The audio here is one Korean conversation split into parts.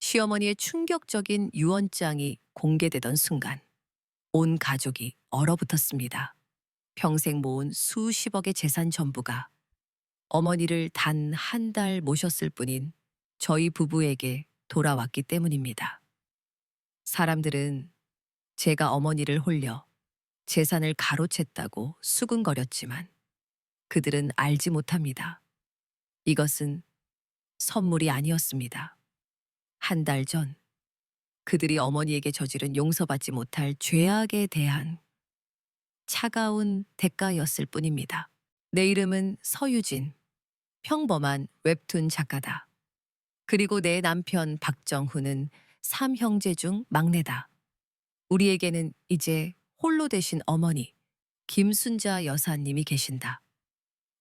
시어머니의 충격적인 유언장이 공개되던 순간 온 가족이 얼어붙었습니다. 평생 모은 수십억의 재산 전부가 어머니를 단 한 달 모셨을 뿐인 저희 부부에게 돌아왔기 때문입니다. 사람들은 제가 어머니를 홀려 재산을 가로챘다고 수군거렸지만 그들은 알지 못합니다. 이것은 선물이 아니었습니다. 한 달 전 그들이 어머니에게 저지른 용서받지 못할 죄악에 대한 차가운 대가였을 뿐입니다. 내 이름은 서유진, 평범한 웹툰 작가다. 그리고 내 남편 박정훈은 삼형제 중 막내다. 우리에게는 이제 홀로 되신 어머니, 김순자 여사님이 계신다.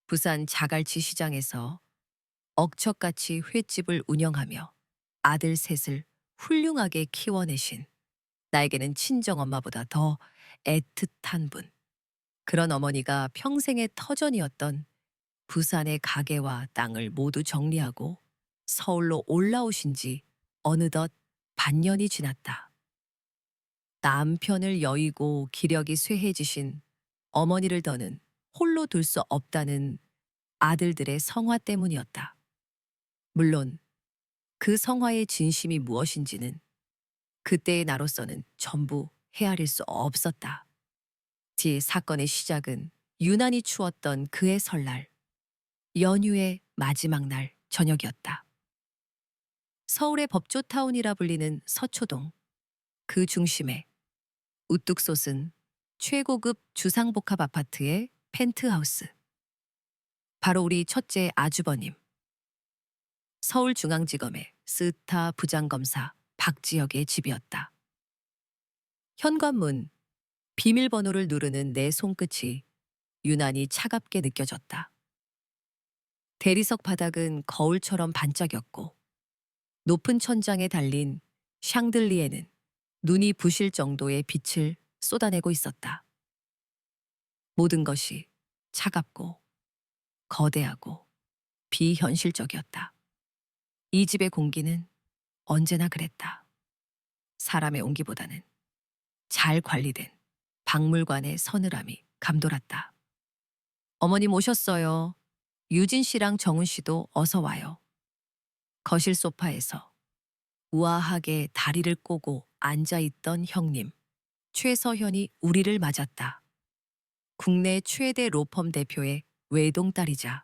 부산 자갈치 시장에서 억척같이 횟집을 운영하며 아들 셋을 훌륭하게 키워내신 나에게는 친정엄마보다 더 애틋한 분. 그런 어머니가 평생의 터전이었던 부산의 가게와 땅을 모두 정리하고 서울로 올라오신 지 어느덧 반년이 지났다. 남편을 여의고 기력이 쇠해지신 어머니를 더는 홀로 둘 수 없다는 아들들의 성화 때문이었다. 물론 그 성화의 진심이 무엇인지는 그때의 나로서는 전부 헤아릴 수 없었다. 사건의 시작은 유난히 추웠던 그해 설날, 연휴의 마지막 날 저녁이었다. 서울의 법조타운이라 불리는 서초동, 그 중심에 우뚝 솟은 최고급 주상복합 아파트의 펜트하우스. 바로 우리 첫째 아주버님, 서울중앙지검의 스타 부장검사 박지혁의 집이었다. 현관문, 비밀번호를 누르는 내 손끝이 유난히 차갑게 느껴졌다. 대리석 바닥은 거울처럼 반짝였고 높은 천장에 달린 샹들리에는 눈이 부실 정도의 빛을 쏟아내고 있었다. 모든 것이 차갑고 거대하고 비현실적이었다. 이 집의 공기는 언제나 그랬다. 사람의 온기보다는 잘 관리된 박물관의 서늘함이 감돌았다. 어머님 오셨어요. 유진 씨랑 정훈 씨도 어서 와요. 거실 소파에서 우아하게 다리를 꼬고 앉아있던 형님, 최서현이 우리를 맞았다. 국내 최대 로펌 대표의 외동딸이자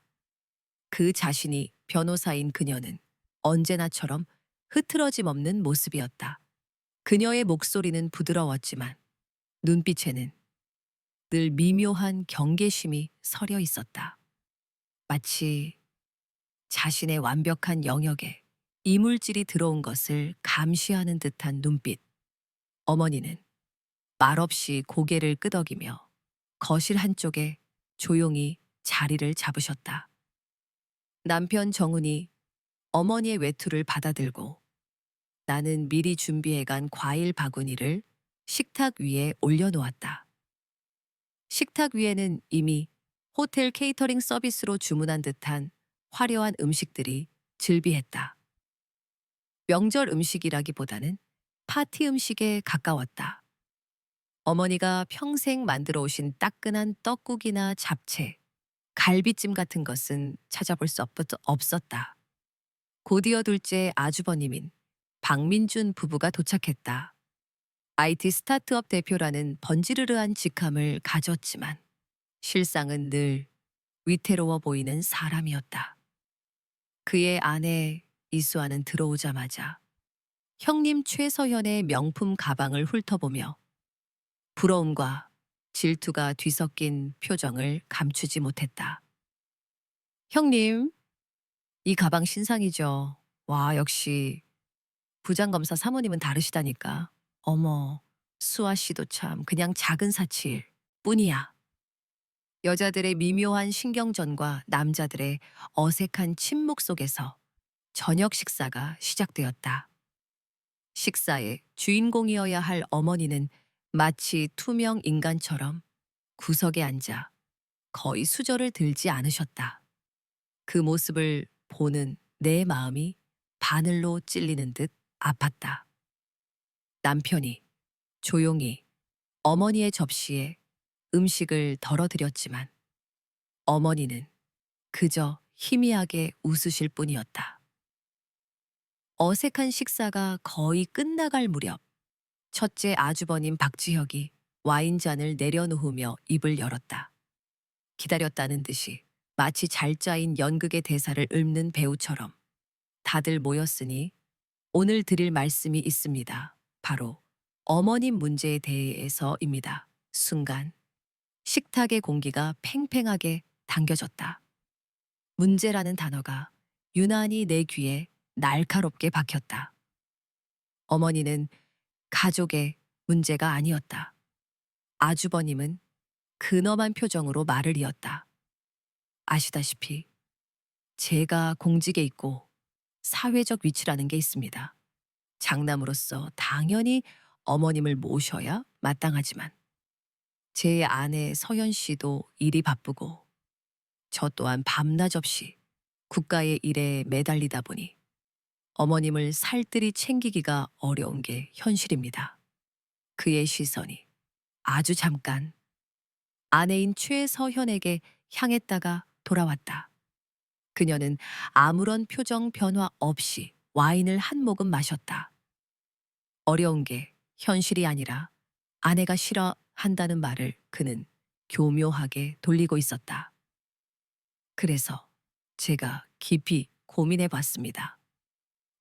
그 자신이 변호사인 그녀는 언제나처럼 흐트러짐 없는 모습이었다. 그녀의 목소리는 부드러웠지만 눈빛에는 늘 미묘한 경계심이 서려 있었다. 마치 자신의 완벽한 영역에 이물질이 들어온 것을 감시하는 듯한 눈빛. 어머니는 말없이 고개를 끄덕이며 거실 한쪽에 조용히 자리를 잡으셨다. 남편 정훈이 어머니의 외투를 받아들고 나는 미리 준비해간 과일 바구니를 식탁 위에 올려놓았다. 식탁 위에는 이미 호텔 케이터링 서비스로 주문한 듯한 화려한 음식들이 즐비했다. 명절 음식이라기보다는 파티 음식에 가까웠다. 어머니가 평생 만들어 오신 따끈한 떡국이나 잡채, 갈비찜 같은 것은 찾아볼 수 없었다. 곧이어 둘째 아주버님인 박민준 부부가 도착했다. IT 스타트업 대표라는 번지르르한 직함을 가졌지만 실상은 늘 위태로워 보이는 사람이었다. 그의 아내 이수아는 들어오자마자 형님 최서현의 명품 가방을 훑어보며 부러움과 질투가 뒤섞인 표정을 감추지 못했다. 형님, 이 가방 신상이죠. 와, 역시 부장검사 사모님은 다르시다니까. 어머, 수아 씨도 참 그냥 작은 사치일 뿐이야. 여자들의 미묘한 신경전과 남자들의 어색한 침묵 속에서 저녁 식사가 시작되었다. 식사의 주인공이어야 할 어머니는 마치 투명 인간처럼 구석에 앉아 거의 수저를 들지 않으셨다. 그 모습을 보는 내 마음이 바늘로 찔리는 듯 아팠다. 남편이 조용히 어머니의 접시에 음식을 덜어드렸지만 어머니는 그저 희미하게 웃으실 뿐이었다. 어색한 식사가 거의 끝나갈 무렵 첫째 아주버님 박지혁이 와인잔을 내려놓으며 입을 열었다. 기다렸다는 듯이 마치 잘 짜인 연극의 대사를 읊는 배우처럼 다들 모였으니 오늘 드릴 말씀이 있습니다. 바로 어머님 문제에 대해서입니다. 순간 식탁의 공기가 팽팽하게 당겨졌다. 문제라는 단어가 유난히 내 귀에 날카롭게 박혔다. 어머니는 가족의 문제가 아니었다. 아주버님은 근엄한 표정으로 말을 이었다. 아시다시피 제가 공직에 있고 사회적 위치라는 게 있습니다. 장남으로서 당연히 어머님을 모셔야 마땅하지만 제 아내 서연 씨도 일이 바쁘고 저 또한 밤낮 없이 국가의 일에 매달리다 보니 어머님을 살뜰히 챙기기가 어려운 게 현실입니다. 그의 시선이 아주 잠깐 아내인 최서현에게 향했다가 돌아왔다. 그녀는 아무런 표정 변화 없이 와인을 한 모금 마셨다. 어려운 게 현실이 아니라 아내가 싫어한다는 말을 그는 교묘하게 돌리고 있었다. 그래서 제가 깊이 고민해 봤습니다.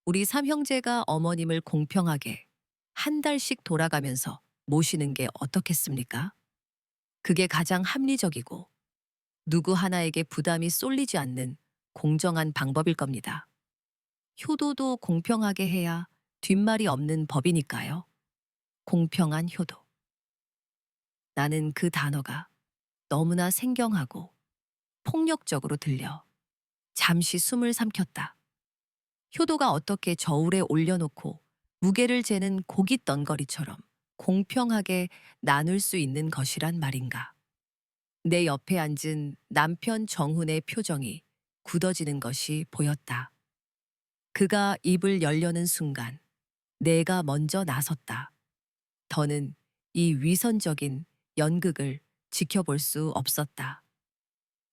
우리 삼형제가 어머님을 공평하게 한 달씩 돌아가면서 모시는 게 어떻겠습니까? 그게 가장 합리적이고 누구 하나에게 부담이 쏠리지 않는 공정한 방법일 겁니다. 효도도 공평하게 해야 뒷말이 없는 법이니까요. 공평한 효도. 나는 그 단어가 너무나 생경하고 폭력적으로 들려 잠시 숨을 삼켰다. 효도가 어떻게 저울에 올려놓고 무게를 재는 고깃덩거리처럼 공평하게 나눌 수 있는 것이란 말인가. 내 옆에 앉은 남편 정훈의 표정이 굳어지는 것이 보였다. 그가 입을 열려는 순간 내가 먼저 나섰다. 더는 이 위선적인 연극을 지켜볼 수 없었다.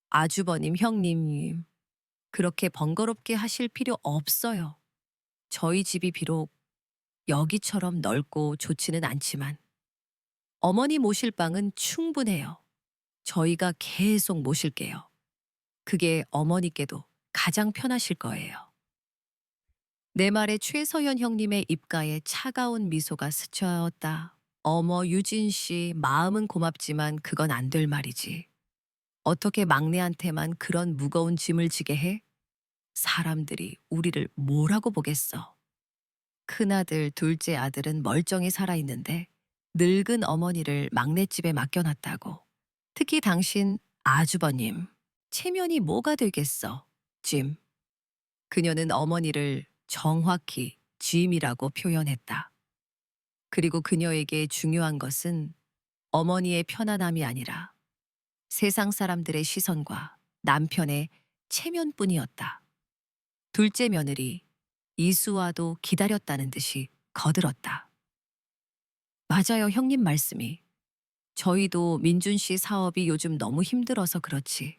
아주버님, 형님, 그렇게 번거롭게 하실 필요 없어요. 저희 집이 비록 여기처럼 넓고 좋지는 않지만 어머니 모실 방은 충분해요. 저희가 계속 모실게요. 그게 어머니께도 가장 편하실 거예요. 내 말에 최서연 형님의 입가에 차가운 미소가 스쳤다. 어머 유진 씨, 마음은 고맙지만 그건 안 될 말이지. 어떻게 막내한테만 그런 무거운 짐을 지게 해? 사람들이 우리를 뭐라고 보겠어. 큰아들, 둘째 아들은 멀쩡히 살아있는데 늙은 어머니를 막내집에 맡겨놨다고. 특히 당신 아주버님, 체면이 뭐가 되겠어, 짐. 그녀는 어머니를 정확히 짐이라고 표현했다. 그리고 그녀에게 중요한 것은 어머니의 편안함이 아니라 세상 사람들의 시선과 남편의 체면뿐이었다. 둘째 며느리 이수와도 기다렸다는 듯이 거들었다. 맞아요, 형님 말씀이. 저희도 민준 씨 사업이 요즘 너무 힘들어서 그렇지.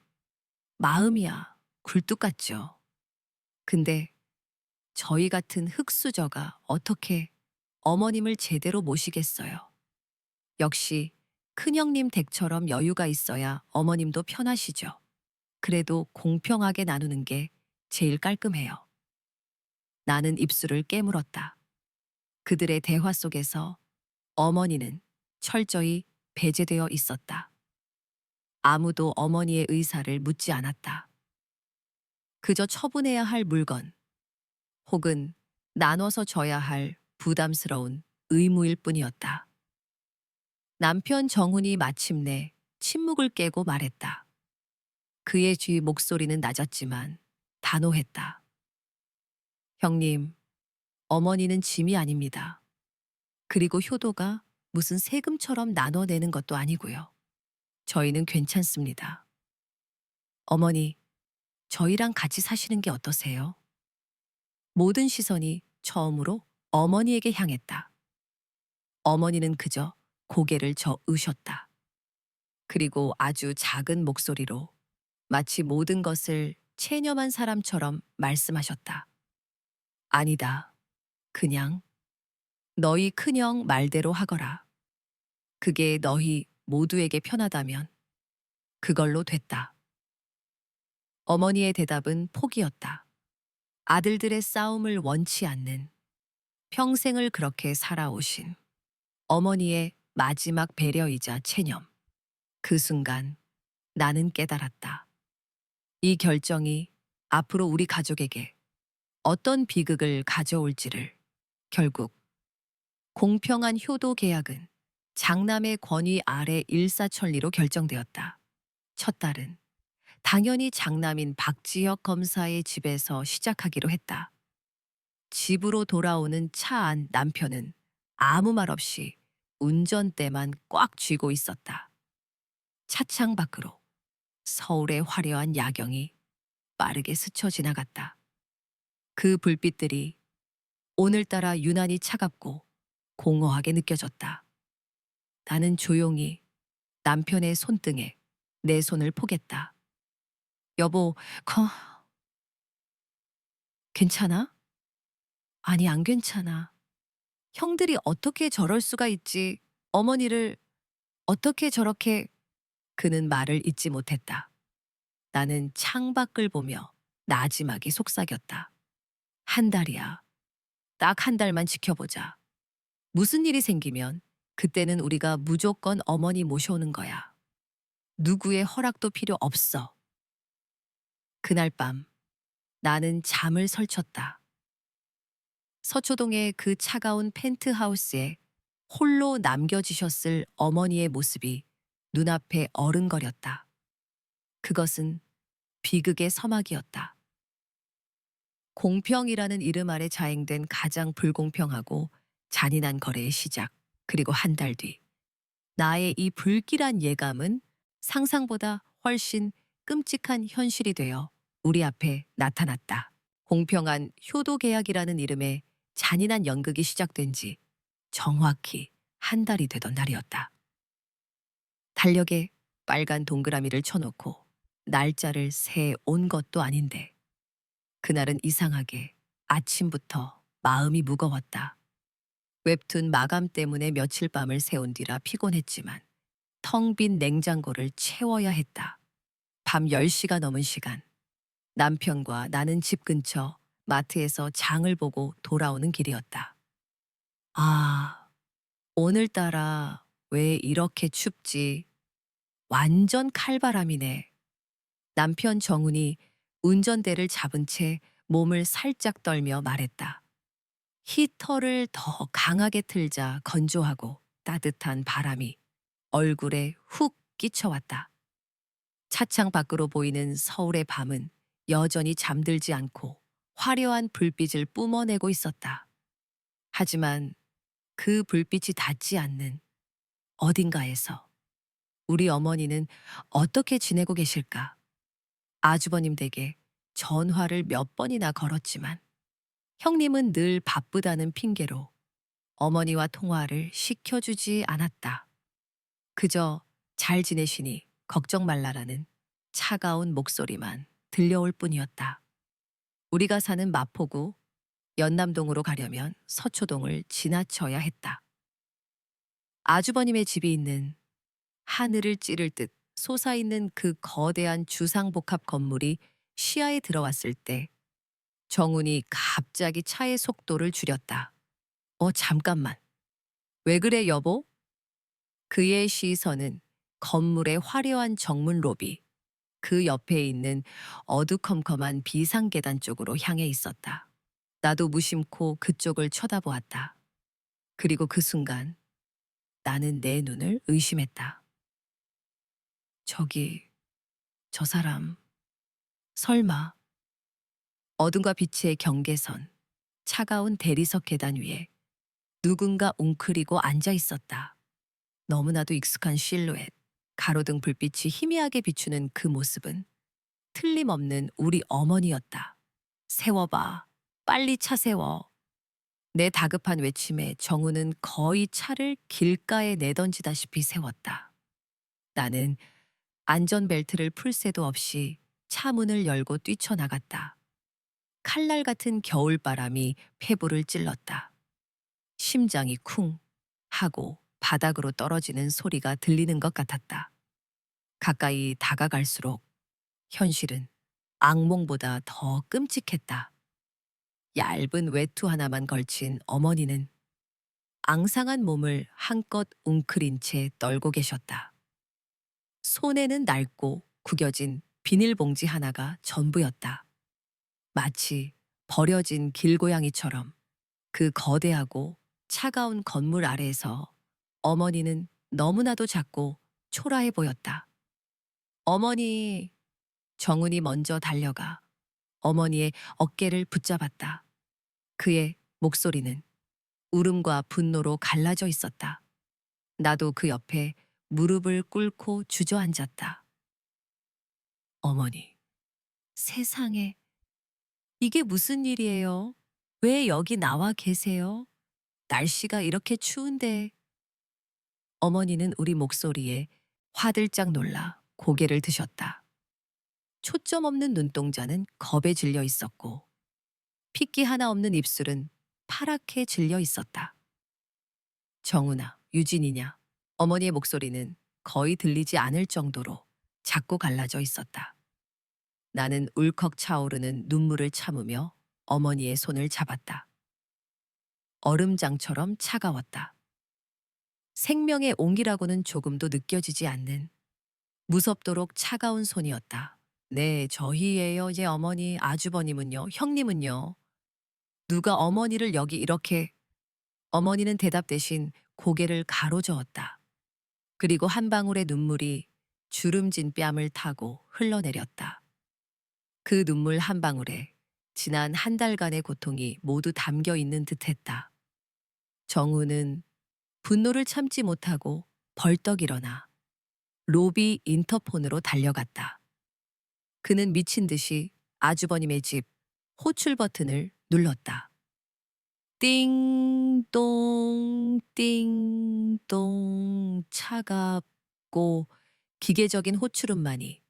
마음이야 굴뚝 같죠. 근데 저희 같은 흙수저가 어떻게 어머님을 제대로 모시겠어요. 역시 큰형님 댁처럼 여유가 있어야 어머님도 편하시죠. 그래도 공평하게 나누는 게 제일 깔끔해요. 나는 입술을 깨물었다. 그들의 대화 속에서 어머니는 철저히 배제되어 있었다. 아무도 어머니의 의사를 묻지 않았다. 그저 처분해야 할 물건 혹은 나눠서 져야 할 부담스러운 의무일 뿐이었다. 남편 정훈이 마침내 침묵을 깨고 말했다. 그의 뒤 목소리는 낮았지만 단호했다. 형님, 어머니는 짐이 아닙니다. 그리고 효도가 무슨 세금처럼 나눠내는 것도 아니고요. 저희는 괜찮습니다. 어머니, 저희랑 같이 사시는 게 어떠세요? 모든 시선이 처음으로 어머니에게 향했다. 어머니는 그저 고개를 저으셨다. 그리고 아주 작은 목소리로 마치 모든 것을 체념한 사람처럼 말씀하셨다. 아니다. 그냥 너희 큰형 말대로 하거라. 그게 너희 모두에게 편하다면 그걸로 됐다. 어머니의 대답은 포기였다. 아들들의 싸움을 원치 않는, 평생을 그렇게 살아오신 어머니의 마지막 배려이자 체념. 그 순간 나는 깨달았다. 이 결정이 앞으로 우리 가족에게 어떤 비극을 가져올지를. 결국 공평한 효도 계약은 장남의 권위 아래 일사천리로 결정되었다. 첫 달은 당연히 장남인 박지혁 검사의 집에서 시작하기로 했다. 집으로 돌아오는 차 안 남편은 아무 말 없이 운전대만 꽉 쥐고 있었다. 차창 밖으로 서울의 화려한 야경이 빠르게 스쳐 지나갔다. 그 불빛들이 오늘따라 유난히 차갑고 공허하게 느껴졌다. 나는 조용히 남편의 손등에 내 손을 포겠다. 여보, 괜찮아? 아니, 안 괜찮아. 형들이 어떻게 저럴 수가 있지? 어머니를 어떻게 저렇게. 그는 말을 잇지 못했다. 나는 창밖을 보며 나지막이 속삭였다. 한 달이야. 딱 한 달만 지켜보자. 무슨 일이 생기면 그때는 우리가 무조건 어머니 모셔오는 거야. 누구의 허락도 필요 없어. 그날 밤 나는 잠을 설쳤다. 서초동의 그 차가운 펜트하우스에 홀로 남겨지셨을 어머니의 모습이 눈앞에 어른거렸다. 그것은 비극의 서막이었다. 공평이라는 이름 아래 자행된 가장 불공평하고 잔인한 거래의 시작, 그리고 한 달 뒤. 나의 이 불길한 예감은 상상보다 훨씬 끔찍한 현실이 되어 우리 앞에 나타났다. 공평한 효도 계약이라는 이름의 잔인한 연극이 시작된 지 정확히 한 달이 되던 날이었다. 달력에 빨간 동그라미를 쳐놓고 날짜를 세 온 것도 아닌데 그날은 이상하게 아침부터 마음이 무거웠다. 웹툰 마감 때문에 며칠 밤을 새운 뒤라 피곤했지만 텅 빈 냉장고를 채워야 했다. 밤 10시가 넘은 시간, 남편과 나는 집 근처 마트에서 장을 보고 돌아오는 길이었다. 아, 오늘따라 왜 이렇게 춥지? 완전 칼바람이네. 남편 정훈이 운전대를 잡은 채 몸을 살짝 떨며 말했다. 히터를 더 강하게 틀자 건조하고 따뜻한 바람이 얼굴에 훅 끼쳐왔다. 차창 밖으로 보이는 서울의 밤은 여전히 잠들지 않고 화려한 불빛을 뿜어내고 있었다. 하지만 그 불빛이 닿지 않는 어딘가에서 우리 어머니는 어떻게 지내고 계실까? 아주버님 댁에 전화를 몇 번이나 걸었지만 형님은 늘 바쁘다는 핑계로 어머니와 통화를 시켜주지 않았다. 그저 잘 지내시니 걱정 말라라는 차가운 목소리만 들려올 뿐이었다. 우리가 사는 마포구 연남동으로 가려면 서초동을 지나쳐야 했다. 아주버님의 집이 있는 하늘을 찌를 듯 솟아있는 그 거대한 주상복합 건물이 시야에 들어왔을 때 정훈이 갑자기 차의 속도를 줄였다. 잠깐만. 왜 그래, 여보? 그의 시선은 건물의 화려한 정문 로비, 그 옆에 있는 어두컴컴한 비상계단 쪽으로 향해 있었다. 나도 무심코 그쪽을 쳐다보았다. 그리고 그 순간 나는 내 눈을 의심했다. 저기, 저 사람, 설마. 어둠과 빛의 경계선, 차가운 대리석 계단 위에 누군가 웅크리고 앉아 있었다. 너무나도 익숙한 실루엣, 가로등 불빛이 희미하게 비추는 그 모습은 틀림없는 우리 어머니였다. 세워봐. 빨리 차 세워. 내 다급한 외침에 정우는 거의 차를 길가에 내던지다시피 세웠다. 나는 안전벨트를 풀 새도 없이 차 문을 열고 뛰쳐나갔다. 칼날 같은 겨울바람이 폐부를 찔렀다. 심장이 쿵 하고 바닥으로 떨어지는 소리가 들리는 것 같았다. 가까이 다가갈수록 현실은 악몽보다 더 끔찍했다. 얇은 외투 하나만 걸친 어머니는 앙상한 몸을 한껏 웅크린 채 떨고 계셨다. 손에는 낡고 구겨진 비닐봉지 하나가 전부였다. 마치 버려진 길고양이처럼 그 거대하고 차가운 건물 아래에서 어머니는 너무나도 작고 초라해 보였다. 어머니, 정훈이 먼저 달려가 어머니의 어깨를 붙잡았다. 그의 목소리는 울음과 분노로 갈라져 있었다. 나도 그 옆에 무릎을 꿇고 주저앉았다. 어머니, 세상에, 이게 무슨 일이에요? 왜 여기 나와 계세요? 날씨가 이렇게 추운데. 어머니는 우리 목소리에 화들짝 놀라 고개를 드셨다. 초점 없는 눈동자는 겁에 질려 있었고, 핏기 하나 없는 입술은 파랗게 질려 있었다. 정훈아, 유진이냐? 어머니의 목소리는 거의 들리지 않을 정도로 작고 갈라져 있었다. 나는 울컥 차오르는 눈물을 참으며 어머니의 손을 잡았다. 얼음장처럼 차가웠다. 생명의 온기라고는 조금도 느껴지지 않는 무섭도록 차가운 손이었다. 네, 저희예요. 제 어머니, 아주버님은요, 형님은요. 누가 어머니를 여기 이렇게. 어머니는 대답 대신 고개를 가로저었다. 그리고 한 방울의 눈물이 주름진 뺨을 타고 흘러내렸다. 그 눈물 한 방울에 지난 한 달간의 고통이 모두 담겨 있는 듯했다. 정우는 분노를 참지 못하고 벌떡 일어나 로비 인터폰으로 달려갔다. 그는 미친 듯이 아주버님의 집 호출 버튼을 눌렀다. 띵동, 띵동, 차갑고 기계적인 호출음만이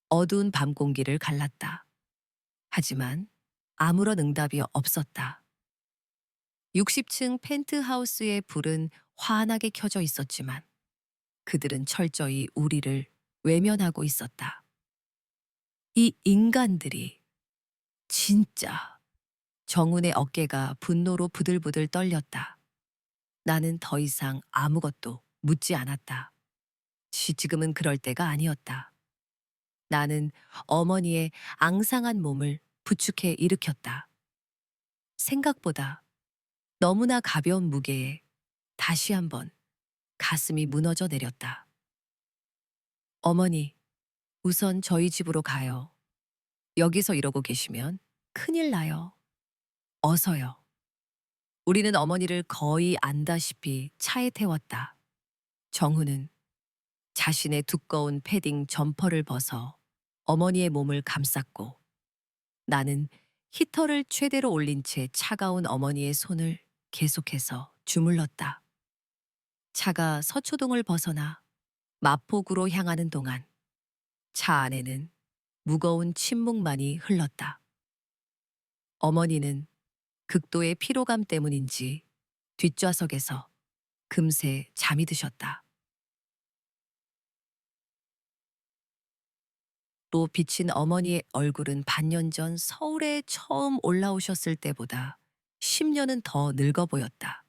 어두운 밤 공기를 갈랐다. 하지만 아무런 응답이 없었다. 60층 펜트하우스의 불은 환하게 켜져 있었지만 그들은 철저히 우리를 외면하고 있었다. 이 인간들이 진짜. 정훈의 어깨가 분노로 부들부들 떨렸다. 나는 더 이상 아무것도 묻지 않았다. 지금은 그럴 때가 아니었다. 나는 어머니의 앙상한 몸을 부축해 일으켰다. 생각보다 너무나 가벼운 무게에 다시 한번 가슴이 무너져 내렸다. 어머니, 우선 저희 집으로 가요. 여기서 이러고 계시면 큰일 나요. 어서요. 우리는 어머니를 거의 안다시피 차에 태웠다. 정훈은 자신의 두꺼운 패딩 점퍼를 벗어 어머니의 몸을 감쌌고 나는 히터를 최대로 올린 채 차가운 어머니의 손을 계속해서 주물렀다. 차가 서초동을 벗어나 마포구로 향하는 동안 차 안에는 무거운 침묵만이 흘렀다. 어머니는 극도의 피로감 때문인지 뒷좌석에서 금세 잠이 드셨다. 로 비친 어머니의 얼굴은 반년 전 서울에 처음 올라오셨을 때보다 10년은 더 늙어 보였다.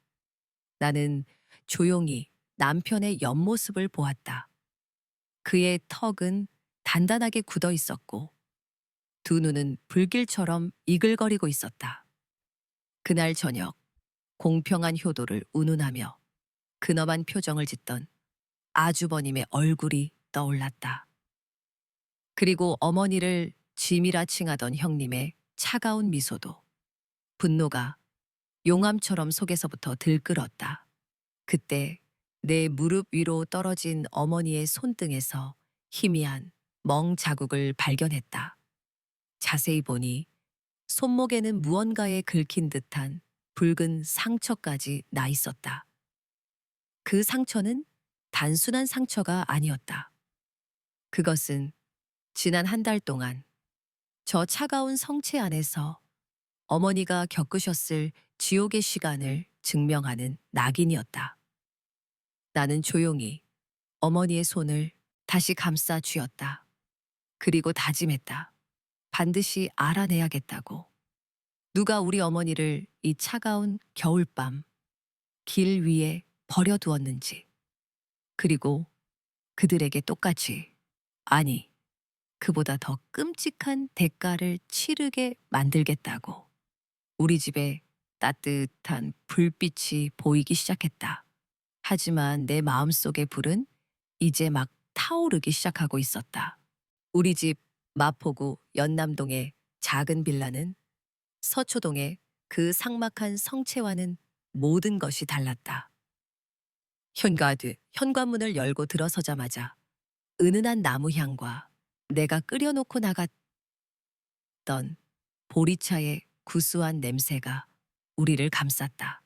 나는 조용히 남편의 옆모습을 보았다. 그의 턱은 단단하게 굳어 있었고 두 눈은 불길처럼 이글거리고 있었다. 그날 저녁 공평한 효도를 운운하며 근엄한 표정을 짓던 아주버님의 얼굴이 떠올랐다. 그리고 어머니를 짐이라 칭하던 형님의 차가운 미소도. 분노가 용암처럼 속에서부터 들끓었다. 그때 내 무릎 위로 떨어진 어머니의 손등에서 희미한 멍 자국을 발견했다. 자세히 보니 손목에는 무언가에 긁힌 듯한 붉은 상처까지 나 있었다. 그 상처는 단순한 상처가 아니었다. 그것은 지난 한 달 동안 저 차가운 성체 안에서 어머니가 겪으셨을 지옥의 시간을 증명하는 낙인이었다. 나는 조용히 어머니의 손을 다시 감싸 쥐었다. 그리고 다짐했다. 반드시 알아내야겠다고. 누가 우리 어머니를 이 차가운 겨울밤 길 위에 버려두었는지, 그리고 그들에게 똑같이, 아니, 그보다 더 끔찍한 대가를 치르게 만들겠다고. 우리 집에 따뜻한 불빛이 보이기 시작했다. 하지만 내 마음속의 불은 이제 막 타오르기 시작하고 있었다. 우리 집 마포구 연남동의 작은 빌라는 서초동의 그 삭막한 성체와는 모든 것이 달랐다. 현관문을 열고 들어서자마자 은은한 나무 향과 내가 끓여놓고 나갔던 보리차의 구수한 냄새가 우리를 감쌌다.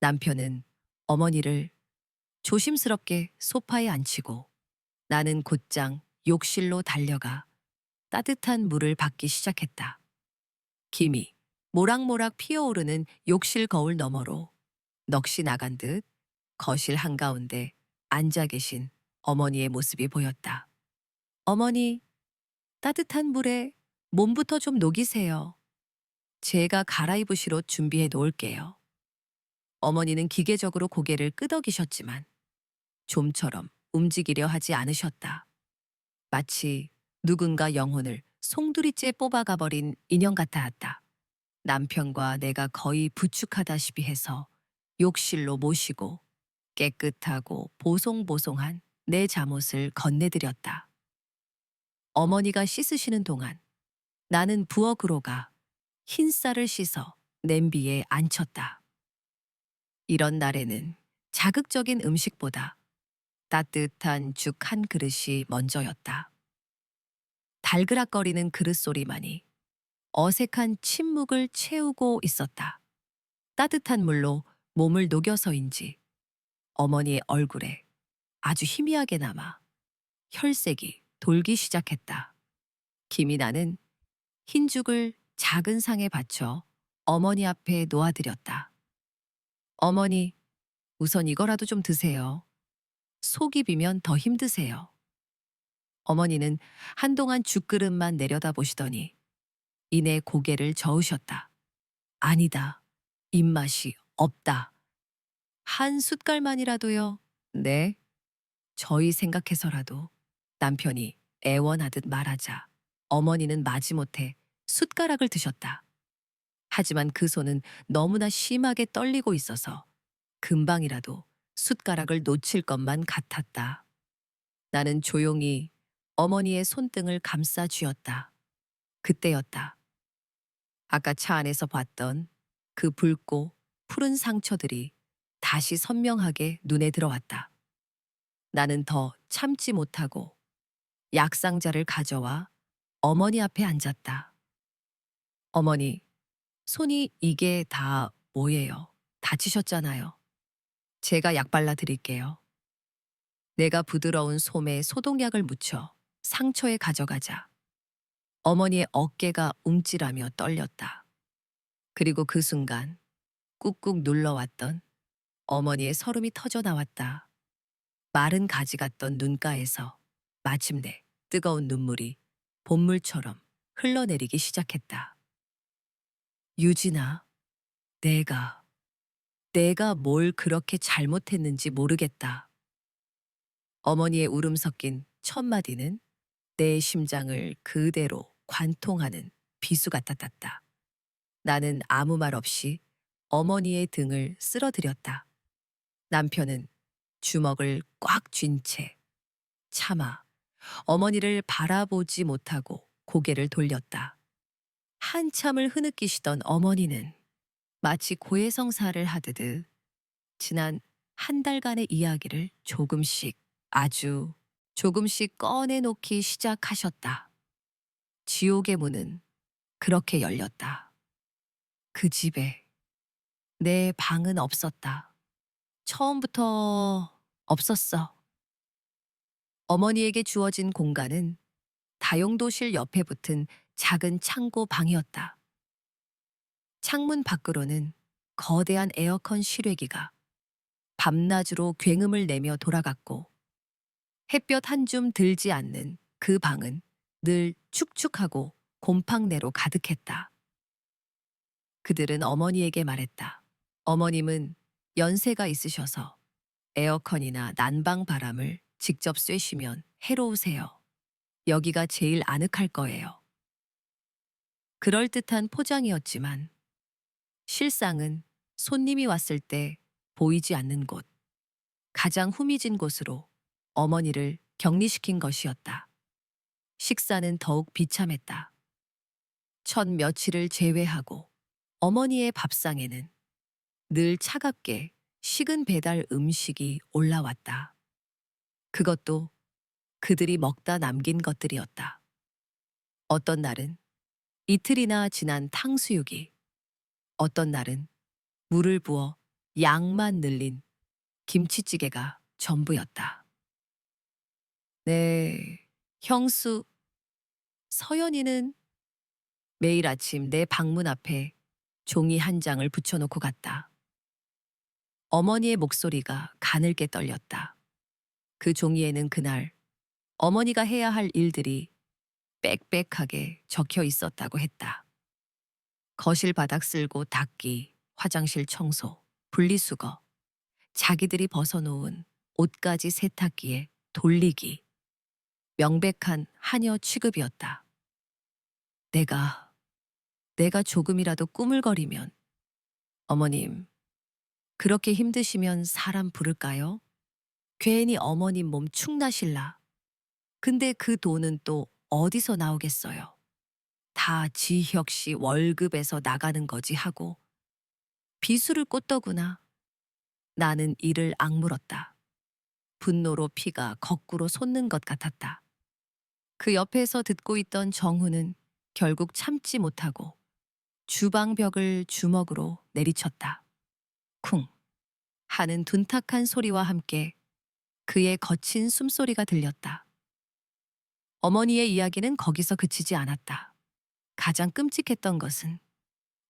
남편은 어머니를 조심스럽게 소파에 앉히고 나는 곧장 욕실로 달려가 따뜻한 물을 받기 시작했다. 김이 모락모락 피어오르는 욕실 거울 너머로 넋이 나간 듯 거실 한가운데 앉아 계신 어머니의 모습이 보였다. 어머니, 따뜻한 물에 몸부터 좀 녹이세요. 제가 갈아입으실 옷 준비해 놓을게요. 어머니는 기계적으로 고개를 끄덕이셨지만 좀처럼 움직이려 하지 않으셨다. 마치 누군가 영혼을 송두리째 뽑아가버린 인형 같아왔다. 남편과 내가 거의 부축하다시피 해서 욕실로 모시고 깨끗하고 보송보송한 내 잠옷을 건네드렸다. 어머니가 씻으시는 동안 나는 부엌으로 가 흰 쌀을 씻어 냄비에 앉혔다. 이런 날에는 자극적인 음식보다 따뜻한 죽 한 그릇이 먼저였다. 달그락거리는 그릇 소리만이 어색한 침묵을 채우고 있었다. 따뜻한 물로 몸을 녹여서인지 어머니의 얼굴에 아주 희미하게 남아 혈색이 돌기 시작했다. 김이 나는 흰죽을 작은 상에 받쳐 어머니 앞에 놓아드렸다. 어머니, 우선 이거라도 좀 드세요. 속이 비면 더 힘드세요. 어머니는 한동안 죽그릇만 내려다보시더니 이내 고개를 저으셨다. 아니다. 입맛이 없다. 한 숟갈만이라도요. 네. 저희 생각해서라도. 남편이 애원하듯 말하자 어머니는 마지못해 숟가락을 드셨다. 하지만 그 손은 너무나 심하게 떨리고 있어서 금방이라도 숟가락을 놓칠 것만 같았다. 나는 조용히 어머니의 손등을 감싸 쥐었다. 그때였다. 아까 차 안에서 봤던 그 붉고 푸른 상처들이 다시 선명하게 눈에 들어왔다. 나는 더 참지 못하고 약상자를 가져와 어머니 앞에 앉았다. 어머니, 손이 이게 다 뭐예요? 다치셨잖아요. 제가 약 발라 드릴게요. 내가 부드러운 솜에 소독약을 묻혀 상처에 가져가자 어머니의 어깨가 움찔하며 떨렸다. 그리고 그 순간 꾹꾹 눌러왔던 어머니의 서름이 터져 나왔다. 마른 가지 같던 눈가에서 마침내 뜨거운 눈물이 봇물처럼 흘러내리기 시작했다. 유진아, 내가 뭘 그렇게 잘못했는지 모르겠다. 어머니의 울음 섞인 첫 마디는 내 심장을 그대로 관통하는 비수 같았다. 나는 아무 말 없이 어머니의 등을 쓸어들였다. 남편은 주먹을 꽉 쥔 채 차마 어머니를 바라보지 못하고 고개를 돌렸다. 한참을 흐느끼시던 어머니는 마치 고해성사를 하듯 지난 한 달간의 이야기를 조금씩 아주 조금씩 꺼내놓기 시작하셨다. 지옥의 문은 그렇게 열렸다. 그 집에 내 방은 없었다. 처음부터 없었어. 어머니에게 주어진 공간은 다용도실 옆에 붙은 작은 창고 방이었다. 창문 밖으로는 거대한 에어컨 실외기가 밤낮으로 굉음을 내며 돌아갔고, 햇볕 한 줌 들지 않는 그 방은 늘 축축하고 곰팡내로 가득했다. 그들은 어머니에게 말했다. 어머님은 연세가 있으셔서 에어컨이나 난방 바람을 직접 쐬시면 해로우세요. 여기가 제일 아늑할 거예요. 그럴듯한 포장이었지만 실상은 손님이 왔을 때 보이지 않는 곳, 가장 후미진 곳으로 어머니를 격리시킨 것이었다. 식사는 더욱 비참했다. 첫 며칠을 제외하고 어머니의 밥상에는 늘 차갑게 식은 배달 음식이 올라왔다. 그것도 그들이 먹다 남긴 것들이었다. 어떤 날은 이틀이나 지난 탕수육이, 어떤 날은 물을 부어 양만 늘린 김치찌개가 전부였다. 네, 형수, 서연이는 매일 아침 내 방문 앞에 종이 한 장을 붙여놓고 갔다. 어머니의 목소리가 가늘게 떨렸다. 그 종이에는 그날 어머니가 해야 할 일들이 빽빽하게 적혀 있었다고 했다. 거실 바닥 쓸고 닦기, 화장실 청소, 분리수거, 자기들이 벗어놓은 옷가지 세탁기에 돌리기. 명백한 하녀 취급이었다. 내가 조금이라도 꾸물거리면, 어머님, 그렇게 힘드시면 사람 부를까요? 괜히 어머님 몸 축나실라. 근데 그 돈은 또 어디서 나오겠어요? 다 지혁 씨 월급에서 나가는 거지 하고 비수를 꽂더구나. 나는 이를 악물었다. 분노로 피가 거꾸로 솟는 것 같았다. 그 옆에서 듣고 있던 정우는 결국 참지 못하고 주방 벽을 주먹으로 내리쳤다. 쿵 하는 둔탁한 소리와 함께 그의 거친 숨소리가 들렸다. 어머니의 이야기는 거기서 그치지 않았다. 가장 끔찍했던 것은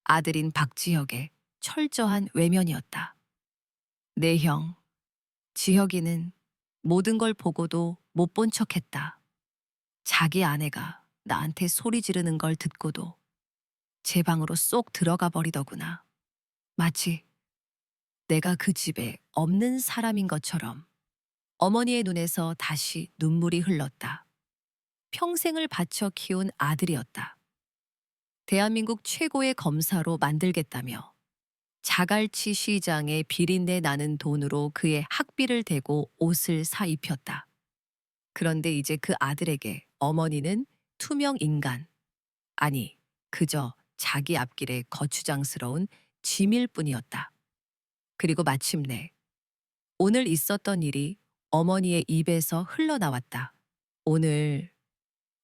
아들인 박지혁의 철저한 외면이었다. 내 형, 지혁이는 모든 걸 보고도 못 본 척했다. 자기 아내가 나한테 소리 지르는 걸 듣고도 제 방으로 쏙 들어가 버리더구나. 마치 내가 그 집에 없는 사람인 것처럼. 어머니의 눈에서 다시 눈물이 흘렀다. 평생을 바쳐 키운 아들이었다. 대한민국 최고의 검사로 만들겠다며 자갈치 시장에 비린내 나는 돈으로 그의 학비를 대고 옷을 사 입혔다. 그런데 이제 그 아들에게 어머니는 투명 인간, 아니, 그저 자기 앞길에 거추장스러운 짐일 뿐이었다. 그리고 마침내 오늘 있었던 일이 어머니의 입에서 흘러나왔다. 오늘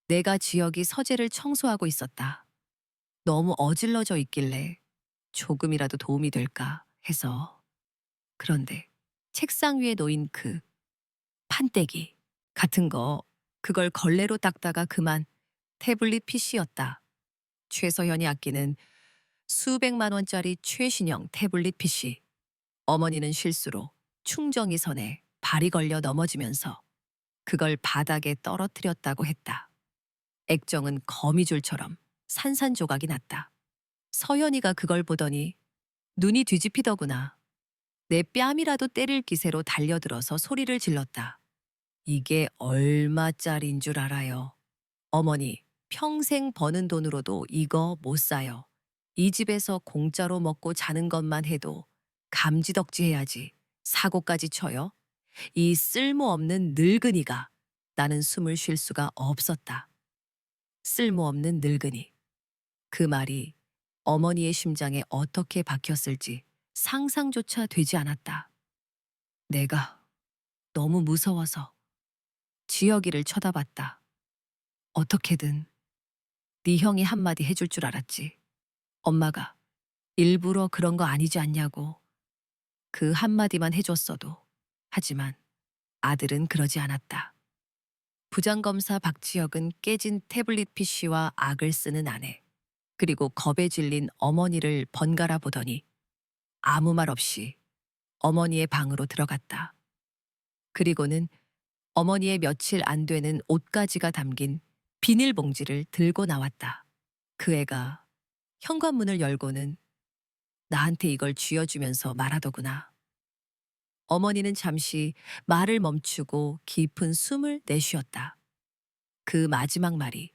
내가 지역이 서재를 청소하고 있었다. 너무 어질러져 있길래 조금이라도 도움이 될까 해서. 그런데 책상 위에 놓인 그 판때기 같은 거, 그걸 걸레로 닦다가 그만 태블릿 PC였다. 최서현이 아끼는 수백만 원짜리 최신형 태블릿 PC. 어머니는 실수로 충전기 선에 발이 걸려 넘어지면서 그걸 바닥에 떨어뜨렸다고 했다. 액정은 거미줄처럼 산산조각이 났다. 서연이가 그걸 보더니 눈이 뒤집히더구나. 내 뺨이라도 때릴 기세로 달려들어서 소리를 질렀다. 이게 얼마짜린 줄 알아요? 어머니, 평생 버는 돈으로도 이거 못 사요. 이 집에서 공짜로 먹고 자는 것만 해도 감지덕지 해야지. 사고까지 쳐요? 이 쓸모없는 늙은이가. 나는 숨을 쉴 수가 없었다. 쓸모없는 늙은이. 그 말이 어머니의 심장에 어떻게 박혔을지 상상조차 되지 않았다. 내가 너무 무서워서 지혁이를 쳐다봤다. 어떻게든 네 형이 한마디 해줄 줄 알았지. 엄마가 일부러 그런 거 아니지 않냐고 그 한마디만 해줬어도. 하지만 아들은 그러지 않았다. 부장검사 박지혁은 깨진 태블릿 PC와 악을 쓰는 아내, 그리고 겁에 질린 어머니를 번갈아 보더니 아무 말 없이 어머니의 방으로 들어갔다. 그리고는 어머니의 며칠 안 되는 옷가지가 담긴 비닐봉지를 들고 나왔다. 그 애가 현관문을 열고는 나한테 이걸 쥐어주면서 말하더구나. 어머니는 잠시 말을 멈추고 깊은 숨을 내쉬었다. 그 마지막 말이